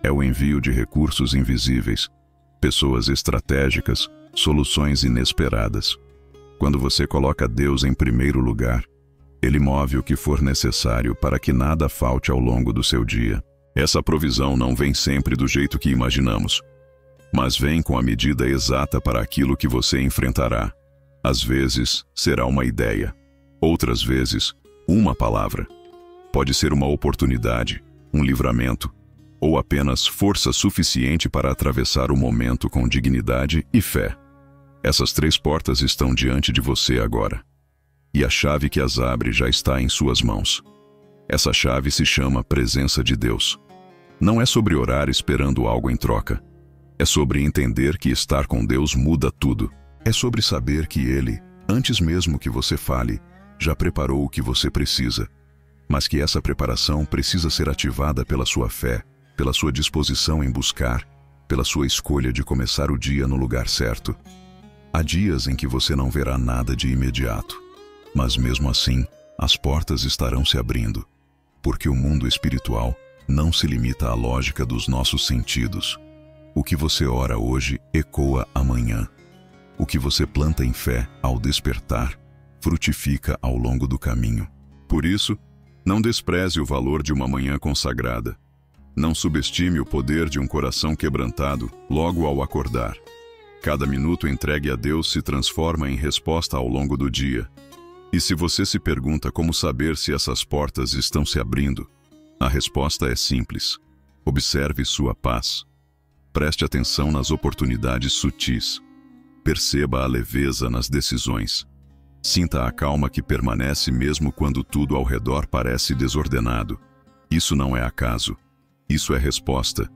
É o envio de recursos invisíveis, pessoas estratégicas, soluções inesperadas. Quando você coloca Deus em primeiro lugar, Ele move o que for necessário para que nada falte ao longo do seu dia. Essa provisão não vem sempre do jeito que imaginamos, mas vem com a medida exata para aquilo que você enfrentará. Às vezes, será uma ideia. Outras vezes, uma palavra. Pode ser uma oportunidade, um livramento, ou apenas força suficiente para atravessar o momento com dignidade e fé. Essas três portas estão diante de você agora. E a chave que as abre já está em suas mãos. Essa chave se chama presença de Deus. Não é sobre orar esperando algo em troca. É sobre entender que estar com Deus muda tudo. É sobre saber que Ele, antes mesmo que você fale, já preparou o que você precisa. Mas que essa preparação precisa ser ativada pela sua fé, pela sua disposição em buscar, pela sua escolha de começar o dia no lugar certo. Há dias em que você não verá nada de imediato, mas mesmo assim, as portas estarão se abrindo, porque o mundo espiritual não se limita à lógica dos nossos sentidos. O que você ora hoje ecoa amanhã. O que você planta em fé ao despertar, frutifica ao longo do caminho. Por isso, não despreze o valor de uma manhã consagrada. Não subestime o poder de um coração quebrantado logo ao acordar. Cada minuto entregue a Deus se transforma em resposta ao longo do dia. E se você se pergunta como saber se essas portas estão se abrindo, a resposta é simples. Observe sua paz. Preste atenção nas oportunidades sutis. Perceba a leveza nas decisões. Sinta a calma que permanece mesmo quando tudo ao redor parece desordenado. Isso não é acaso. Isso é resposta.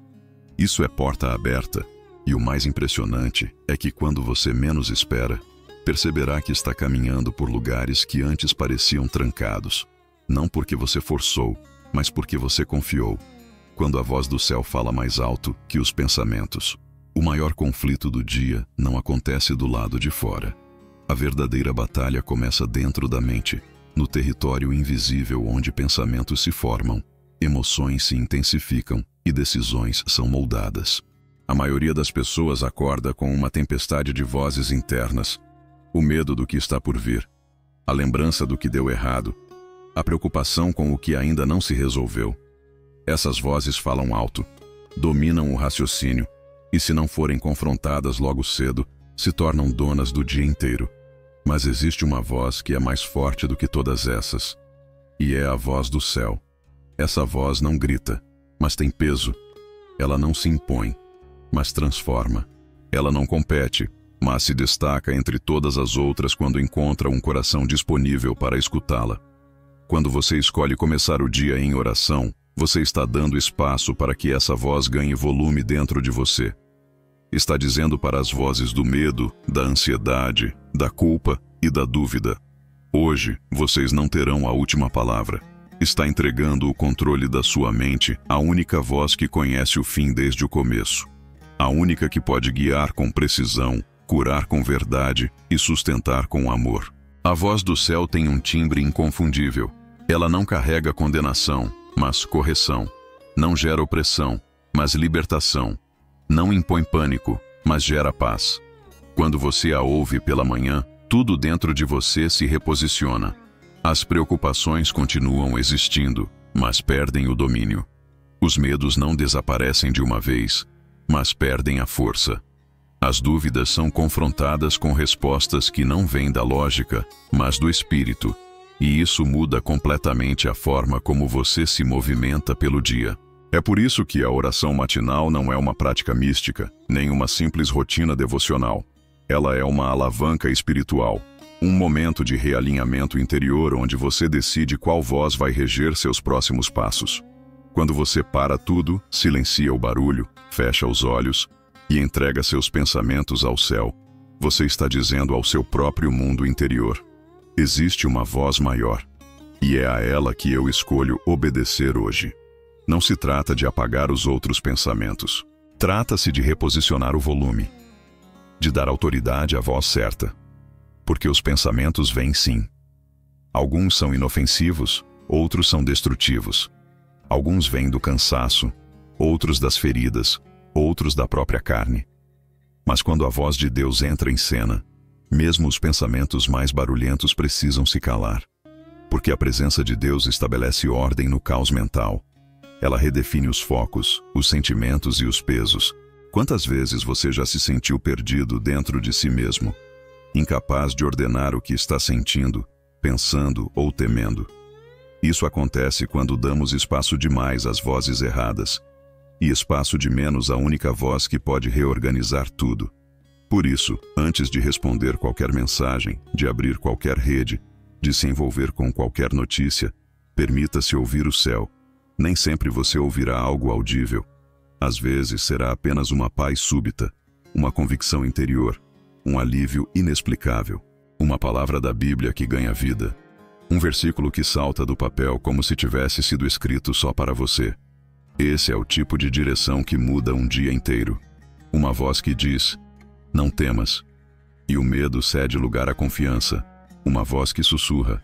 Isso é porta aberta. E o mais impressionante é que quando você menos espera, perceberá que está caminhando por lugares que antes pareciam trancados. Não porque você forçou, mas porque você confiou. Quando a voz do céu fala mais alto que os pensamentos. O maior conflito do dia não acontece do lado de fora. A verdadeira batalha começa dentro da mente, no território invisível onde pensamentos se formam, emoções se intensificam e decisões são moldadas. A maioria das pessoas acorda com uma tempestade de vozes internas. O medo do que está por vir, a lembrança do que deu errado, a preocupação com o que ainda não se resolveu. Essas vozes falam alto, dominam o raciocínio e, se não forem confrontadas logo cedo, se tornam donas do dia inteiro. Mas existe uma voz que é mais forte do que todas essas, e é a voz do céu. Essa voz não grita, mas tem peso. Ela não se impõe, mas transforma. Ela não compete, mas se destaca entre todas as outras quando encontra um coração disponível para escutá-la. Quando você escolhe começar o dia em oração, você está dando espaço para que essa voz ganhe volume dentro de você. Está dizendo para as vozes do medo, da ansiedade, da culpa e da dúvida: hoje vocês não terão a última palavra. Está entregando o controle da sua mente à única voz que conhece o fim desde o começo. A única que pode guiar com precisão, curar com verdade e sustentar com amor. A voz do céu tem um timbre inconfundível. Ela não carrega condenação, mas correção. Não gera opressão, mas libertação. Não impõe pânico, mas gera paz. Quando você a ouve pela manhã, tudo dentro de você se reposiciona. As preocupações continuam existindo, mas perdem o domínio. Os medos não desaparecem de uma vez, mas perdem a força. As dúvidas são confrontadas com respostas que não vêm da lógica, mas do espírito, e isso muda completamente a forma como você se movimenta pelo dia. É por isso que a oração matinal não é uma prática mística, nem uma simples rotina devocional. Ela é uma alavanca espiritual, um momento de realinhamento interior onde você decide qual voz vai reger seus próximos passos. Quando você para tudo, silencia o barulho, fecha os olhos e entrega seus pensamentos ao céu, você está dizendo ao seu próprio mundo interior: existe uma voz maior, e é a ela que eu escolho obedecer hoje. Não se trata de apagar os outros pensamentos. Trata-se de reposicionar o volume, de dar autoridade à voz certa. Porque os pensamentos vêm sim. Alguns são inofensivos, outros são destrutivos. Alguns vêm do cansaço, outros das feridas, outros da própria carne. Mas quando a voz de Deus entra em cena, mesmo os pensamentos mais barulhentos precisam se calar. Porque a presença de Deus estabelece ordem no caos mental. Ela redefine os focos, os sentimentos e os pesos. Quantas vezes você já se sentiu perdido dentro de si mesmo, incapaz de ordenar o que está sentindo, pensando ou temendo? Isso acontece quando damos espaço demais às vozes erradas, e espaço de menos à única voz que pode reorganizar tudo. Por isso, antes de responder qualquer mensagem, de abrir qualquer rede, de se envolver com qualquer notícia, permita-se ouvir o céu. Nem sempre você ouvirá algo audível. Às vezes será apenas uma paz súbita, uma convicção interior, um alívio inexplicável, uma palavra da Bíblia que ganha vida, um versículo que salta do papel como se tivesse sido escrito só para você. Esse é o tipo de direção que muda um dia inteiro. Uma voz que diz: não temas. E o medo cede lugar à confiança. Uma voz que sussurra: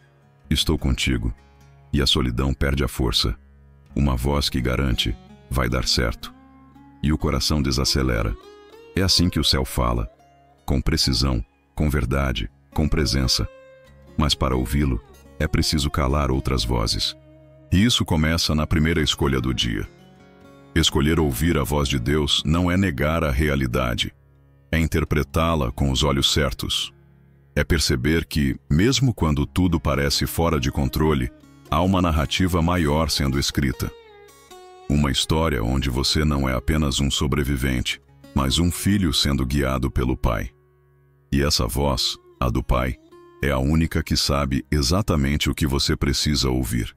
estou contigo. E a solidão perde a força. Uma voz que garante: vai dar certo. E o coração desacelera. É assim que o céu fala, com precisão, com verdade, com presença. Mas para ouvi-lo, é preciso calar outras vozes. E isso começa na primeira escolha do dia. Escolher ouvir a voz de Deus não é negar a realidade, é interpretá-la com os olhos certos. É perceber que, mesmo quando tudo parece fora de controle, há uma narrativa maior sendo escrita. Uma história onde você não é apenas um sobrevivente, mas um filho sendo guiado pelo Pai. E essa voz, a do Pai, é a única que sabe exatamente o que você precisa ouvir.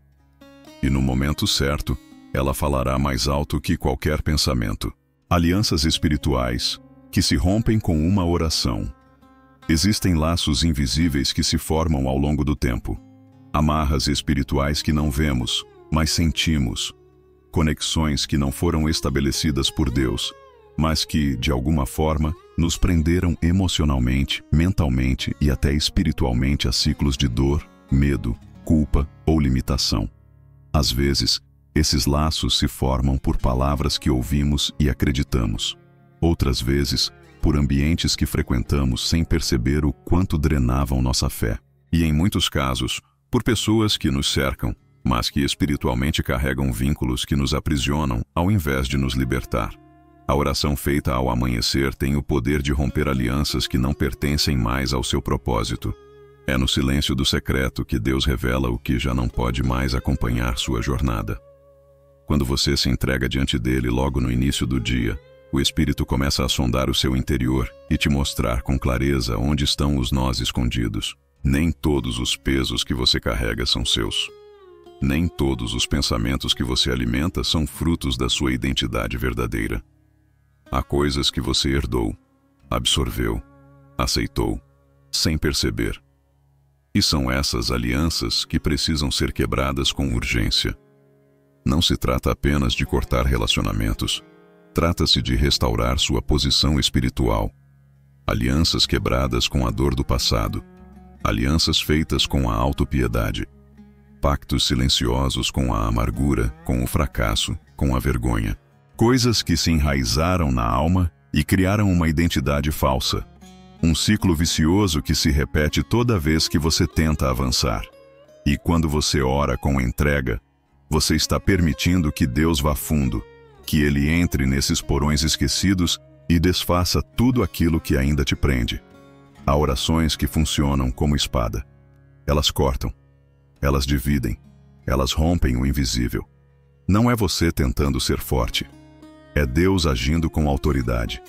E no momento certo, ela falará mais alto que qualquer pensamento. Alianças espirituais que se rompem com uma oração. Existem laços invisíveis que se formam ao longo do tempo. Amarras espirituais que não vemos, mas sentimos. Conexões que não foram estabelecidas por Deus, mas que, de alguma forma, nos prenderam emocionalmente, mentalmente e até espiritualmente a ciclos de dor, medo, culpa ou limitação. Às vezes, esses laços se formam por palavras que ouvimos e acreditamos. Outras vezes, por ambientes que frequentamos sem perceber o quanto drenavam nossa fé. E em muitos casos, por pessoas que nos cercam, mas que espiritualmente carregam vínculos que nos aprisionam ao invés de nos libertar. A oração feita ao amanhecer tem o poder de romper alianças que não pertencem mais ao seu propósito. É no silêncio do secreto que Deus revela o que já não pode mais acompanhar sua jornada. Quando você se entrega diante dele logo no início do dia, o Espírito começa a sondar o seu interior e te mostrar com clareza onde estão os nós escondidos. Nem todos os pesos que você carrega são seus. Nem todos os pensamentos que você alimenta são frutos da sua identidade verdadeira. Há coisas que você herdou, absorveu, aceitou, sem perceber. E são essas alianças que precisam ser quebradas com urgência. Não se trata apenas de cortar relacionamentos. Trata-se de restaurar sua posição espiritual. Alianças quebradas com a dor do passado. Alianças feitas com a autopiedade. pactos silenciosos com a amargura, com o fracasso, com a vergonha. Coisas que se enraizaram na alma e criaram uma identidade falsa. Um ciclo vicioso que se repete toda vez que você tenta avançar. E quando você ora com entrega, você está permitindo que Deus vá fundo, que Ele entre nesses porões esquecidos e desfaça tudo aquilo que ainda te prende. Há orações que funcionam como espada. Elas cortam, elas dividem, elas rompem o invisível. Não é você tentando ser forte. É Deus agindo com autoridade.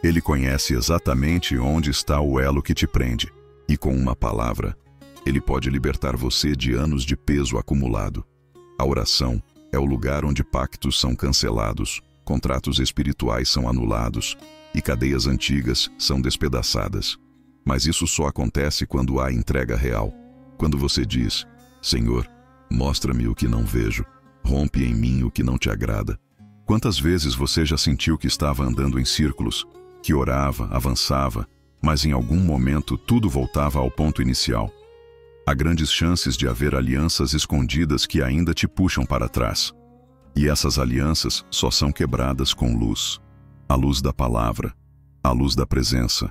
Ele conhece exatamente onde está o elo que te prende. E com uma palavra, Ele pode libertar você de anos de peso acumulado. A oração é o lugar onde pactos são cancelados, contratos espirituais são anulados e cadeias antigas são despedaçadas. Mas isso só acontece quando há entrega real. Quando você diz, Senhor, mostra-me o que não vejo, rompe em mim o que não te agrada. Quantas vezes você já sentiu que estava andando em círculos, que orava, avançava, mas em algum momento tudo voltava ao ponto inicial? Há grandes chances de haver alianças escondidas que ainda te puxam para trás. E essas alianças só são quebradas com luz. A luz da palavra, a luz da presença,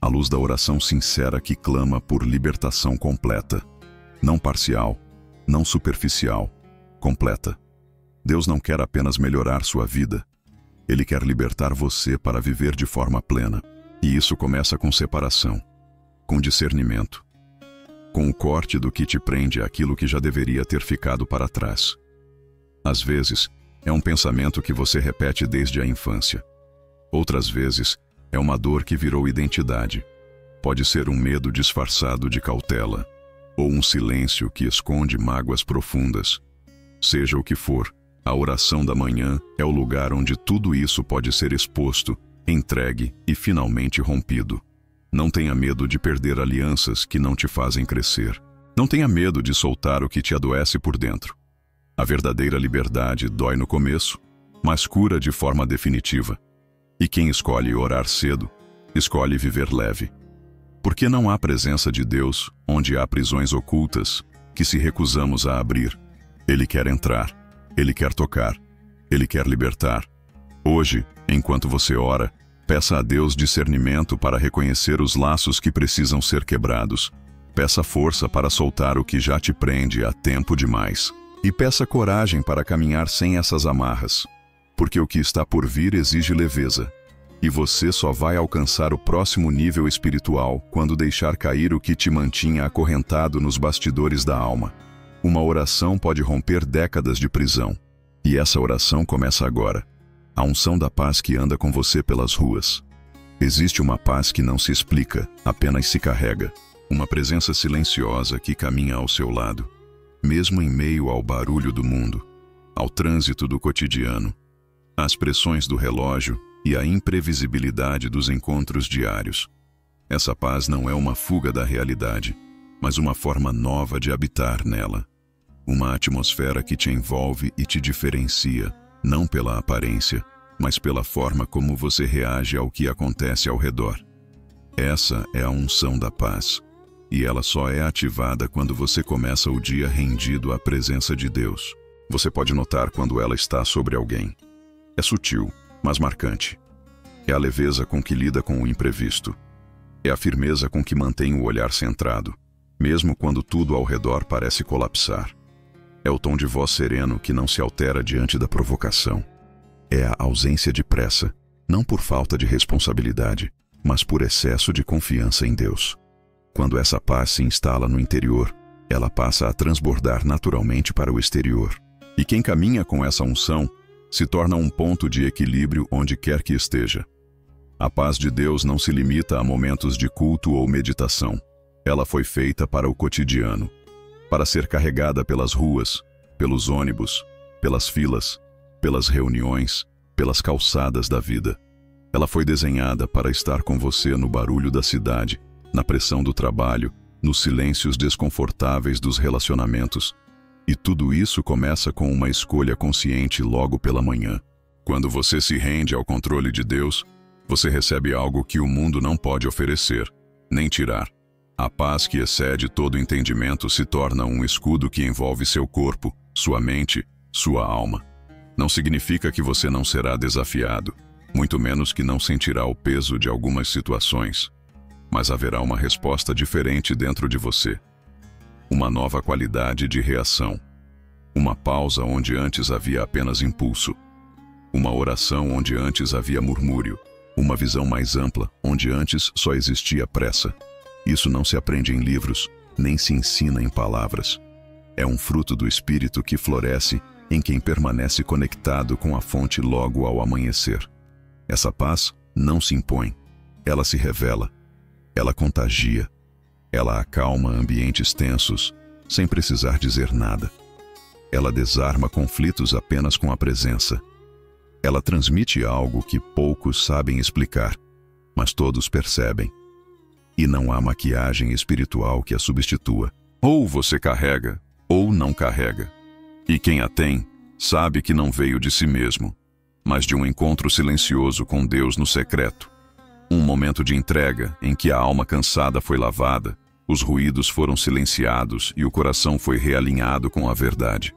a luz da oração sincera que clama por libertação completa. Não parcial, não superficial, completa. Deus não quer apenas melhorar sua vida. Ele quer libertar você para viver de forma plena. E isso começa com separação, com discernimento, com o corte do que te prende àquilo que já deveria ter ficado para trás. Às vezes, é um pensamento que você repete desde a infância. Outras vezes, é uma dor que virou identidade. Pode ser um medo disfarçado de cautela, ou um silêncio que esconde mágoas profundas. Seja o que for, a oração da manhã é o lugar onde tudo isso pode ser exposto, entregue e finalmente rompido. Não tenha medo de perder alianças que não te fazem crescer. Não tenha medo de soltar o que te adoece por dentro. A verdadeira liberdade dói no começo, mas cura de forma definitiva. E quem escolhe orar cedo, escolhe viver leve. Porque não há presença de Deus onde há prisões ocultas que se recusamos a abrir. Ele quer entrar. Ele quer tocar, Ele quer libertar. Hoje, enquanto você ora, peça a Deus discernimento para reconhecer os laços que precisam ser quebrados. Peça força para soltar o que já te prende há tempo demais. E peça coragem para caminhar sem essas amarras. Porque o que está por vir exige leveza. E você só vai alcançar o próximo nível espiritual quando deixar cair o que te mantinha acorrentado nos bastidores da alma. Uma oração pode romper décadas de prisão. E essa oração começa agora. A unção da paz que anda com você pelas ruas. Existe uma paz que não se explica, apenas se carrega. Uma presença silenciosa que caminha ao seu lado, mesmo em meio ao barulho do mundo, ao trânsito do cotidiano, às pressões do relógio e à imprevisibilidade dos encontros diários. Essa paz não é uma fuga da realidade, mas uma forma nova de habitar nela. Uma atmosfera que te envolve e te diferencia, não pela aparência, mas pela forma como você reage ao que acontece ao redor. Essa é a unção da paz, e ela só é ativada quando você começa o dia rendido à presença de Deus. Você pode notar quando ela está sobre alguém. É sutil, mas marcante. É a leveza com que lida com o imprevisto. É a firmeza com que mantém o olhar centrado, mesmo quando tudo ao redor parece colapsar. É o tom de voz sereno que não se altera diante da provocação. É a ausência de pressa, não por falta de responsabilidade, mas por excesso de confiança em Deus. Quando essa paz se instala no interior, ela passa a transbordar naturalmente para o exterior. E quem caminha com essa unção se torna um ponto de equilíbrio onde quer que esteja. A paz de Deus não se limita a momentos de culto ou meditação. Ela foi feita para o cotidiano, para ser carregada pelas ruas, pelos ônibus, pelas filas, pelas reuniões, pelas calçadas da vida. Ela foi desenhada para estar com você no barulho da cidade, na pressão do trabalho, nos silêncios desconfortáveis dos relacionamentos. E tudo isso começa com uma escolha consciente logo pela manhã. Quando você se rende ao controle de Deus, você recebe algo que o mundo não pode oferecer, nem tirar. A paz que excede todo entendimento se torna um escudo que envolve seu corpo, sua mente, sua alma. Não significa que você não será desafiado, muito menos que não sentirá o peso de algumas situações. Mas haverá uma resposta diferente dentro de você. Uma nova qualidade de reação. Uma pausa onde antes havia apenas impulso. Uma oração onde antes havia murmúrio. Uma visão mais ampla onde antes só existia pressa. Isso não se aprende em livros, nem se ensina em palavras. É um fruto do Espírito que floresce em quem permanece conectado com a fonte logo ao amanhecer. Essa paz não se impõe, ela se revela, ela contagia, ela acalma ambientes tensos, sem precisar dizer nada. Ela desarma conflitos apenas com a presença. Ela transmite algo que poucos sabem explicar, mas todos percebem. E não há maquiagem espiritual que a substitua. Ou você carrega, ou não carrega. E quem a tem, sabe que não veio de si mesmo, mas de um encontro silencioso com Deus no secreto. Um momento de entrega em que a alma cansada foi lavada, os ruídos foram silenciados e o coração foi realinhado com a verdade.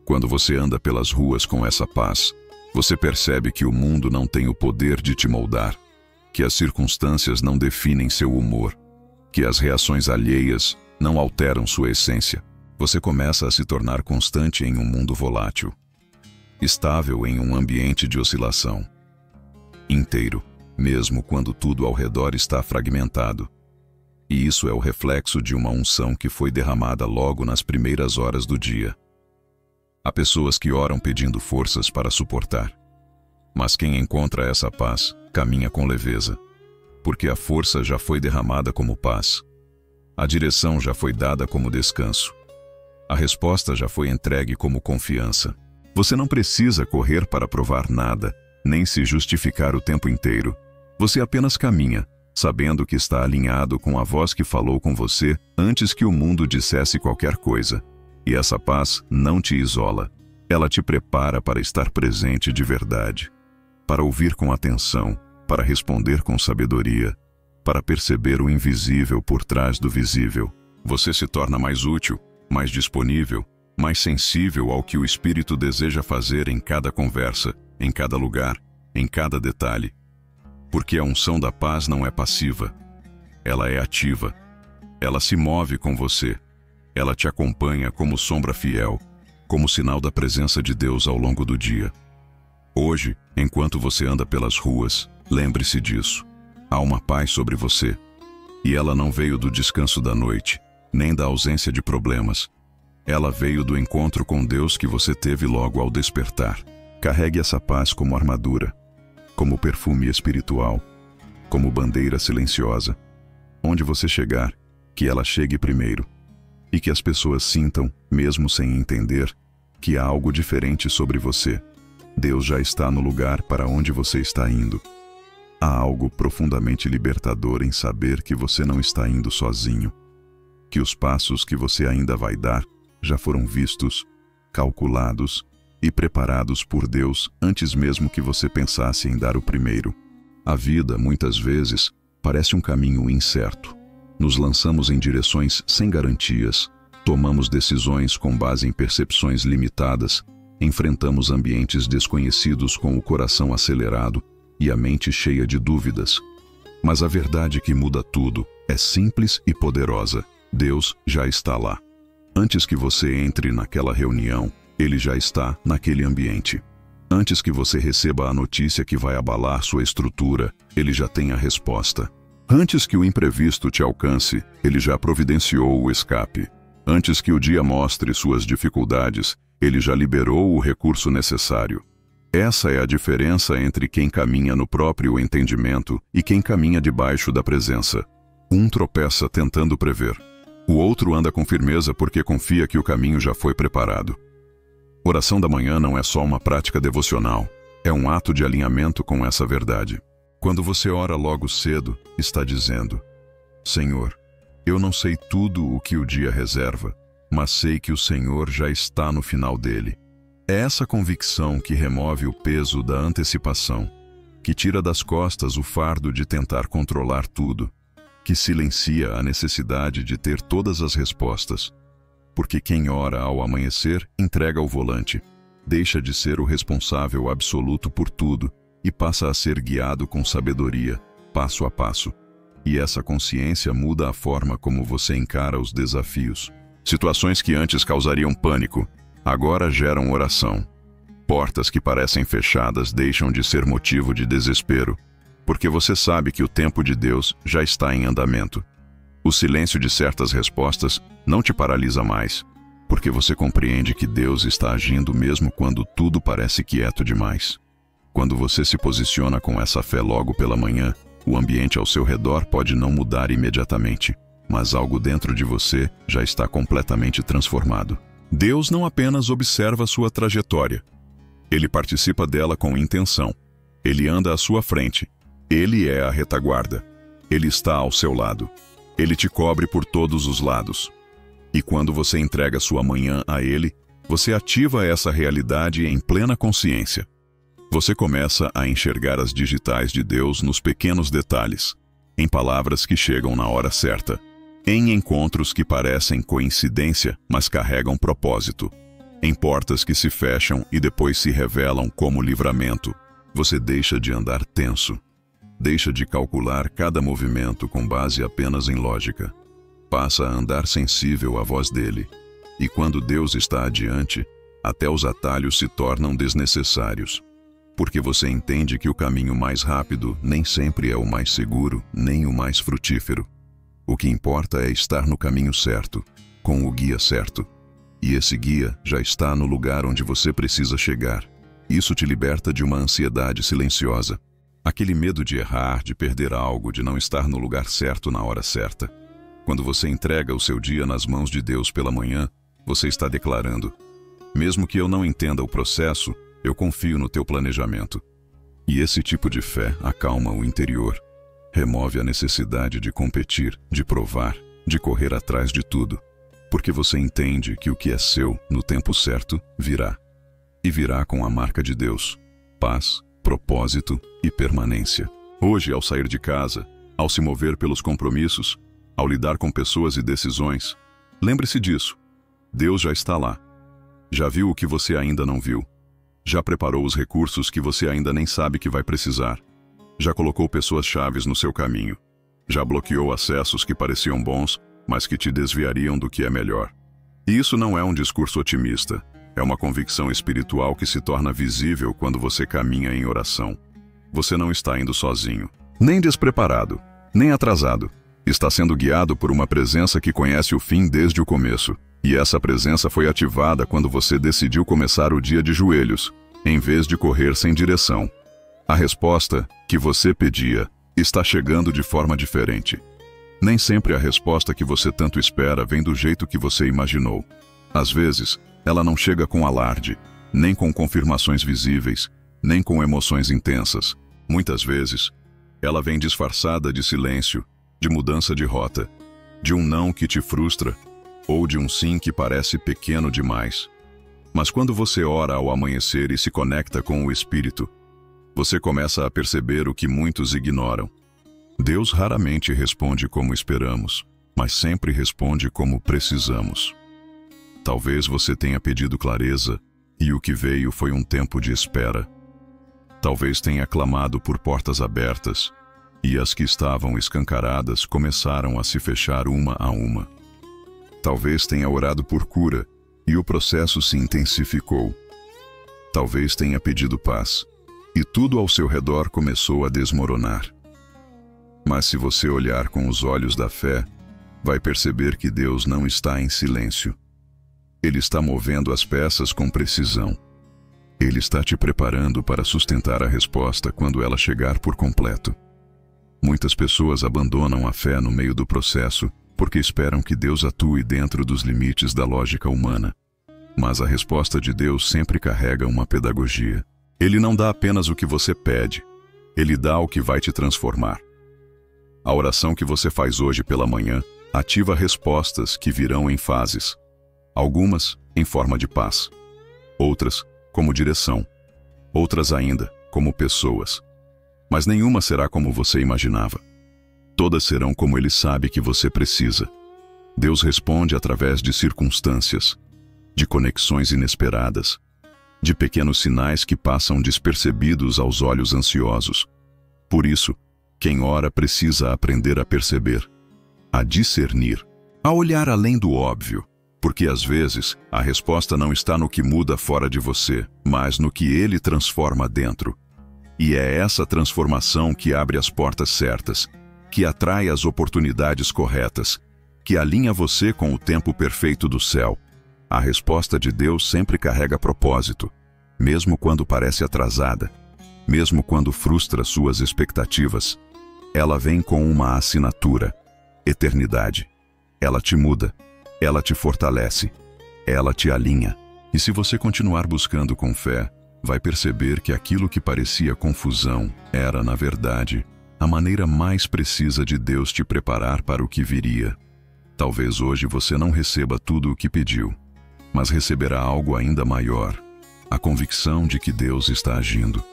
Quando você anda pelas ruas com essa paz, você percebe que o mundo não tem o poder de te moldar, que as circunstâncias não definem seu humor, que as reações alheias não alteram sua essência. Você começa a se tornar constante em um mundo volátil, estável em um ambiente de oscilação, inteiro, mesmo quando tudo ao redor está fragmentado. E isso é o reflexo de uma unção que foi derramada logo nas primeiras horas do dia. Há pessoas que oram pedindo forças para suportar. Mas quem encontra essa paz, caminha com leveza, porque a força já foi derramada como paz. A direção já foi dada como descanso. A resposta já foi entregue como confiança. Você não precisa correr para provar nada, nem se justificar o tempo inteiro. Você apenas caminha, sabendo que está alinhado com a voz que falou com você antes que o mundo dissesse qualquer coisa. E essa paz não te isola. Ela te prepara para estar presente de verdade, para ouvir com atenção, para responder com sabedoria, para perceber o invisível por trás do visível. Você se torna mais útil, mais disponível, mais sensível ao que o Espírito deseja fazer em cada conversa, em cada lugar, em cada detalhe. Porque a unção da paz não é passiva, ela é ativa. Ela se move com você. Ela te acompanha como sombra fiel, como sinal da presença de Deus ao longo do dia. Hoje, enquanto você anda pelas ruas, lembre-se disso. Há uma paz sobre você. E ela não veio do descanso da noite, nem da ausência de problemas. Ela veio do encontro com Deus que você teve logo ao despertar. Carregue essa paz como armadura, como perfume espiritual, como bandeira silenciosa. Onde você chegar, que ela chegue primeiro. E que as pessoas sintam, mesmo sem entender, que há algo diferente sobre você. Deus já está no lugar para onde você está indo. Há algo profundamente libertador em saber que você não está indo sozinho. Que os passos que você ainda vai dar já foram vistos, calculados e preparados por Deus antes mesmo que você pensasse em dar o primeiro. A vida, muitas vezes, parece um caminho incerto. Nos lançamos em direções sem garantias, tomamos decisões com base em percepções limitadas, enfrentamos ambientes desconhecidos com o coração acelerado e a mente cheia de dúvidas. Mas a verdade que muda tudo é simples e poderosa. Deus já está lá. Antes que você entre naquela reunião, Ele já está naquele ambiente. Antes que você receba a notícia que vai abalar sua estrutura, Ele já tem a resposta. Antes que o imprevisto te alcance, Ele já providenciou o escape. Antes que o dia mostre suas dificuldades, Ele já liberou o recurso necessário. Essa é a diferença entre quem caminha no próprio entendimento e quem caminha debaixo da presença. Um tropeça tentando prever. O outro anda com firmeza porque confia que o caminho já foi preparado. Oração da manhã não é só uma prática devocional, é um ato de alinhamento com essa verdade. Quando você ora logo cedo, está dizendo: Senhor, eu não sei tudo o que o dia reserva, mas sei que o Senhor já está no final dele. É essa convicção que remove o peso da antecipação, que tira das costas o fardo de tentar controlar tudo, que silencia a necessidade de ter todas as respostas. Porque quem ora ao amanhecer entrega o volante, deixa de ser o responsável absoluto por tudo e passa a ser guiado com sabedoria, passo a passo. E essa consciência muda a forma como você encara os desafios. Situações que antes causariam pânico, agora geram oração. Portas que parecem fechadas deixam de ser motivo de desespero, porque você sabe que o tempo de Deus já está em andamento. O silêncio de certas respostas não te paralisa mais, porque você compreende que Deus está agindo mesmo quando tudo parece quieto demais. Quando você se posiciona com essa fé logo pela manhã, o ambiente ao seu redor pode não mudar imediatamente, mas algo dentro de você já está completamente transformado. Deus não apenas observa sua trajetória. Ele participa dela com intenção. Ele anda à sua frente. Ele é a retaguarda. Ele está ao seu lado. Ele te cobre por todos os lados. E quando você entrega sua manhã a Ele, você ativa essa realidade em plena consciência. Você começa a enxergar as digitais de Deus nos pequenos detalhes, em palavras que chegam na hora certa, em encontros que parecem coincidência, mas carregam propósito, em portas que se fecham e depois se revelam como livramento. Você deixa de andar tenso, deixa de calcular cada movimento com base apenas em lógica. Passa a andar sensível à voz dele. E quando Deus está adiante, até os atalhos se tornam desnecessários. Porque você entende que o caminho mais rápido nem sempre é o mais seguro, nem o mais frutífero. O que importa é estar no caminho certo, com o guia certo. E esse guia já está no lugar onde você precisa chegar. Isso te liberta de uma ansiedade silenciosa. Aquele medo de errar, de perder algo, de não estar no lugar certo na hora certa. Quando você entrega o seu dia nas mãos de Deus pela manhã, você está declarando: mesmo que eu não entenda o processo, eu confio no teu planejamento. E esse tipo de fé acalma o interior. Remove a necessidade de competir, de provar, de correr atrás de tudo. Porque você entende que o que é seu, no tempo certo, virá. E virá com a marca de Deus: paz, propósito e permanência. Hoje, ao sair de casa, ao se mover pelos compromissos, ao lidar com pessoas e decisões, lembre-se disso. Deus já está lá. Já viu o que você ainda não viu. Já preparou os recursos que você ainda nem sabe que vai precisar. Já colocou pessoas-chaves no seu caminho. Já bloqueou acessos que pareciam bons, mas que te desviariam do que é melhor. E isso não é um discurso otimista. É uma convicção espiritual que se torna visível quando você caminha em oração. Você não está indo sozinho, nem despreparado, nem atrasado. Está sendo guiado por uma presença que conhece o fim desde o começo. E essa presença foi ativada quando você decidiu começar o dia de joelhos, em vez de correr sem direção. A resposta que você pedia está chegando de forma diferente. Nem sempre a resposta que você tanto espera vem do jeito que você imaginou. Às vezes, ela não chega com alarde, nem com confirmações visíveis, nem com emoções intensas. Muitas vezes, ela vem disfarçada de silêncio, de mudança de rota, de um não que te frustra, ou de um sim que parece pequeno demais. Mas quando você ora ao amanhecer e se conecta com o Espírito, você começa a perceber o que muitos ignoram. Deus raramente responde como esperamos, mas sempre responde como precisamos. Talvez você tenha pedido clareza, e o que veio foi um tempo de espera. Talvez tenha clamado por portas abertas, e as que estavam escancaradas começaram a se fechar uma a uma. Talvez tenha orado por cura, e o processo se intensificou. Talvez tenha pedido paz, e tudo ao seu redor começou a desmoronar. Mas se você olhar com os olhos da fé, vai perceber que Deus não está em silêncio. Ele está movendo as peças com precisão. Ele está te preparando para sustentar a resposta quando ela chegar por completo. Muitas pessoas abandonam a fé no meio do processo porque esperam que Deus atue dentro dos limites da lógica humana. Mas a resposta de Deus sempre carrega uma pedagogia. Ele não dá apenas o que você pede, Ele dá o que vai te transformar. A oração que você faz hoje pela manhã ativa respostas que virão em fases. Algumas em forma de paz, outras como direção, outras ainda como pessoas. Mas nenhuma será como você imaginava. Todas serão como Ele sabe que você precisa. Deus responde através de circunstâncias, de conexões inesperadas, de pequenos sinais que passam despercebidos aos olhos ansiosos. Por isso, quem ora precisa aprender a perceber, a discernir, a olhar além do óbvio, porque às vezes a resposta não está no que muda fora de você, mas no que Ele transforma dentro. E é essa transformação que abre as portas certas, que atrai as oportunidades corretas, que alinha você com o tempo perfeito do céu. A resposta de Deus sempre carrega propósito, mesmo quando parece atrasada, mesmo quando frustra suas expectativas. Ela vem com uma assinatura: eternidade. Ela te muda, ela te fortalece, ela te alinha. E se você continuar buscando com fé, vai perceber que aquilo que parecia confusão era, na verdade, a maneira mais precisa de Deus te preparar para o que viria. Talvez hoje você não receba tudo o que pediu, mas receberá algo ainda maior: a convicção de que Deus está agindo.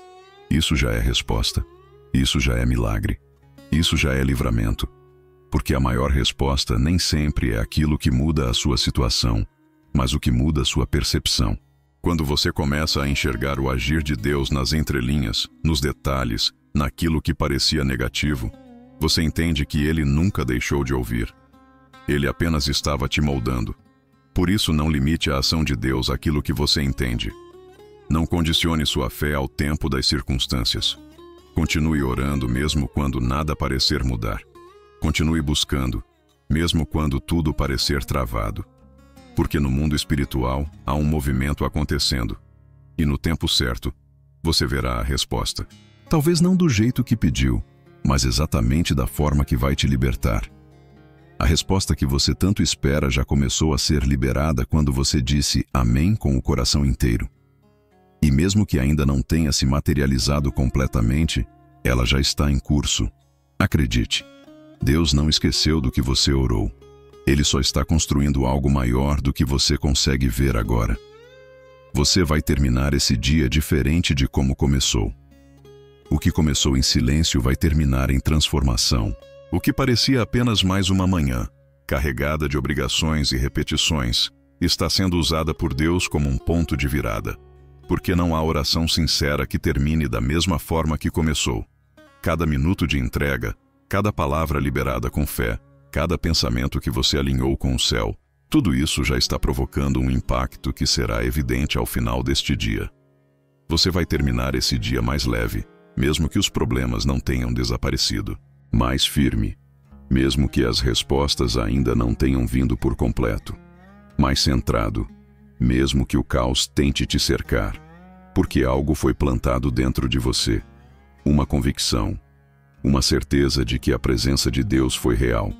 Isso já é resposta, isso já é milagre, isso já é livramento. Porque a maior resposta nem sempre é aquilo que muda a sua situação, mas o que muda a sua percepção. Quando você começa a enxergar o agir de Deus nas entrelinhas, nos detalhes, naquilo que parecia negativo, você entende que Ele nunca deixou de ouvir. Ele apenas estava te moldando. Por isso, não limite a ação de Deus àquilo que você entende. Não condicione sua fé ao tempo das circunstâncias. Continue orando mesmo quando nada parecer mudar. Continue buscando, mesmo quando tudo parecer travado. Porque no mundo espiritual há um movimento acontecendo. E no tempo certo, você verá a resposta. Talvez não do jeito que pediu, mas exatamente da forma que vai te libertar. A resposta que você tanto espera já começou a ser liberada quando você disse amém com o coração inteiro. E mesmo que ainda não tenha se materializado completamente, ela já está em curso. Acredite, Deus não esqueceu do que você orou. Ele só está construindo algo maior do que você consegue ver agora. Você vai terminar esse dia diferente de como começou. O que começou em silêncio vai terminar em transformação. O que parecia apenas mais uma manhã, carregada de obrigações e repetições, está sendo usada por Deus como um ponto de virada. Porque não há oração sincera que termine da mesma forma que começou. Cada minuto de entrega, cada palavra liberada com fé, cada pensamento que você alinhou com o céu, tudo isso já está provocando um impacto que será evidente ao final deste dia. Você vai terminar esse dia mais leve, mesmo que os problemas não tenham desaparecido. Mais firme, mesmo que as respostas ainda não tenham vindo por completo. Mais centrado, mesmo que o caos tente te cercar. Porque algo foi plantado dentro de você. Uma convicção, uma certeza de que a presença de Deus foi real,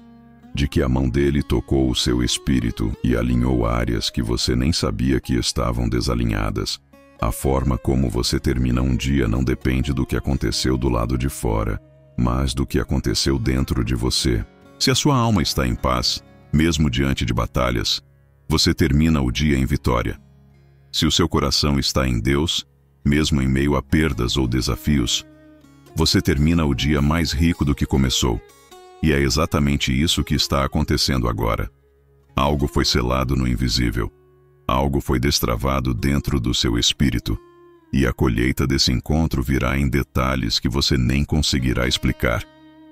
de que a mão dele tocou o seu espírito e alinhou áreas que você nem sabia que estavam desalinhadas. A forma como você termina um dia não depende do que aconteceu do lado de fora, mas do que aconteceu dentro de você. Se a sua alma está em paz, mesmo diante de batalhas, você termina o dia em vitória. Se o seu coração está em Deus, mesmo em meio a perdas ou desafios, você termina o dia mais rico do que começou. E é exatamente isso que está acontecendo agora. Algo foi selado no invisível. Algo foi destravado dentro do seu espírito. E a colheita desse encontro virá em detalhes que você nem conseguirá explicar,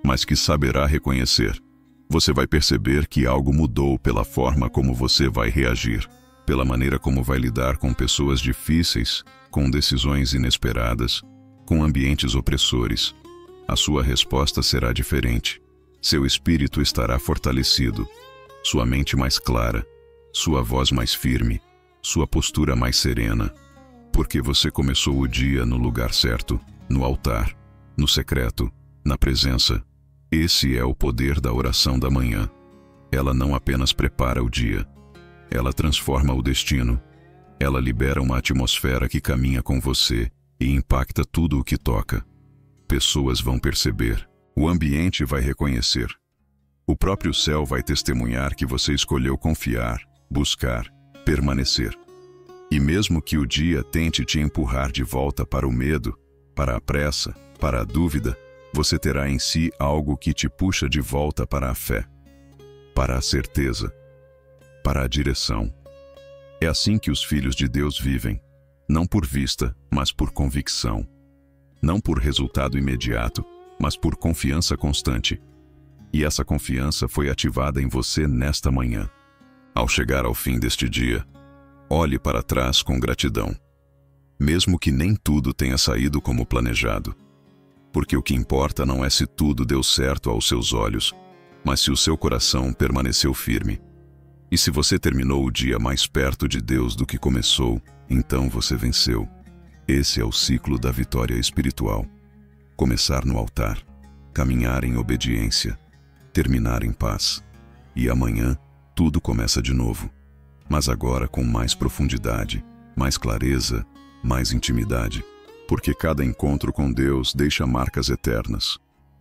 mas que saberá reconhecer. Você vai perceber que algo mudou pela forma como você vai reagir, pela maneira como vai lidar com pessoas difíceis, com decisões inesperadas, com ambientes opressores. A sua resposta será diferente. Seu espírito estará fortalecido, sua mente mais clara, sua voz mais firme, sua postura mais serena. Porque você começou o dia no lugar certo, no altar, no secreto, na presença. Esse é o poder da oração da manhã. Ela não apenas prepara o dia, ela transforma o destino. Ela libera uma atmosfera que caminha com você e impacta tudo o que toca. Pessoas vão perceber, o ambiente vai reconhecer. O próprio céu vai testemunhar que você escolheu confiar, buscar, permanecer. E mesmo que o dia tente te empurrar de volta para o medo, para a pressa, para a dúvida, você terá em si algo que te puxa de volta para a fé, para a certeza, para a direção. É assim que os filhos de Deus vivem, não por vista, mas por convicção. Não por resultado imediato, mas por confiança constante. E essa confiança foi ativada em você nesta manhã. Ao chegar ao fim deste dia, olhe para trás com gratidão. Mesmo que nem tudo tenha saído como planejado. Porque o que importa não é se tudo deu certo aos seus olhos, mas se o seu coração permaneceu firme. E se você terminou o dia mais perto de Deus do que começou, então você venceu. Esse é o ciclo da vitória espiritual. Começar no altar, caminhar em obediência, terminar em paz. E amanhã, tudo começa de novo. Mas agora com mais profundidade, mais clareza, mais intimidade. Porque cada encontro com Deus deixa marcas eternas.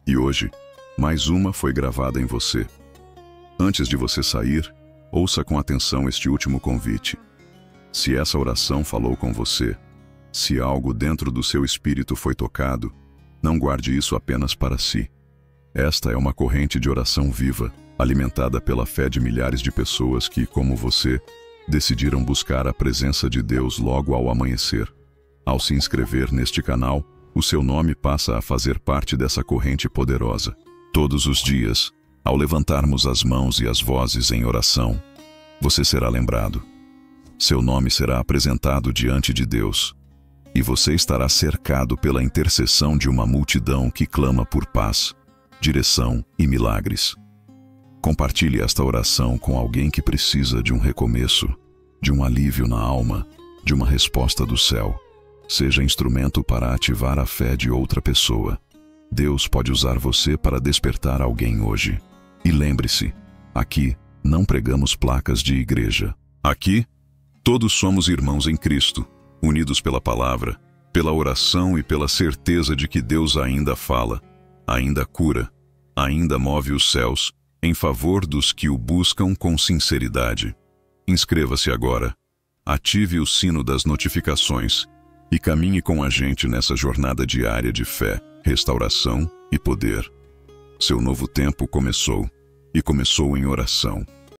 E hoje, mais uma foi gravada em você. Antes de você sair, ouça com atenção este último convite. Se essa oração falou com você, se algo dentro do seu espírito foi tocado, não guarde isso apenas para si. Esta é uma corrente de oração viva, alimentada pela fé de milhares de pessoas que, como você, decidiram buscar a presença de Deus logo ao amanhecer. Ao se inscrever neste canal, o seu nome passa a fazer parte dessa corrente poderosa. Todos os dias, ao levantarmos as mãos e as vozes em oração, você será lembrado. Seu nome será apresentado diante de Deus, e você estará cercado pela intercessão de uma multidão que clama por paz, direção e milagres. Compartilhe esta oração com alguém que precisa de um recomeço, de um alívio na alma, de uma resposta do céu. Seja instrumento para ativar a fé de outra pessoa. Deus pode usar você para despertar alguém hoje. E lembre-se, aqui não pregamos placas de igreja. Aqui, todos somos irmãos em Cristo, unidos pela palavra, pela oração e pela certeza de que Deus ainda fala, ainda cura, ainda move os céus em favor dos que o buscam com sinceridade. Inscreva-se agora, ative o sino das notificações e caminhe com a gente nessa jornada diária de fé, restauração e poder. Seu novo tempo começou, e começou em oração.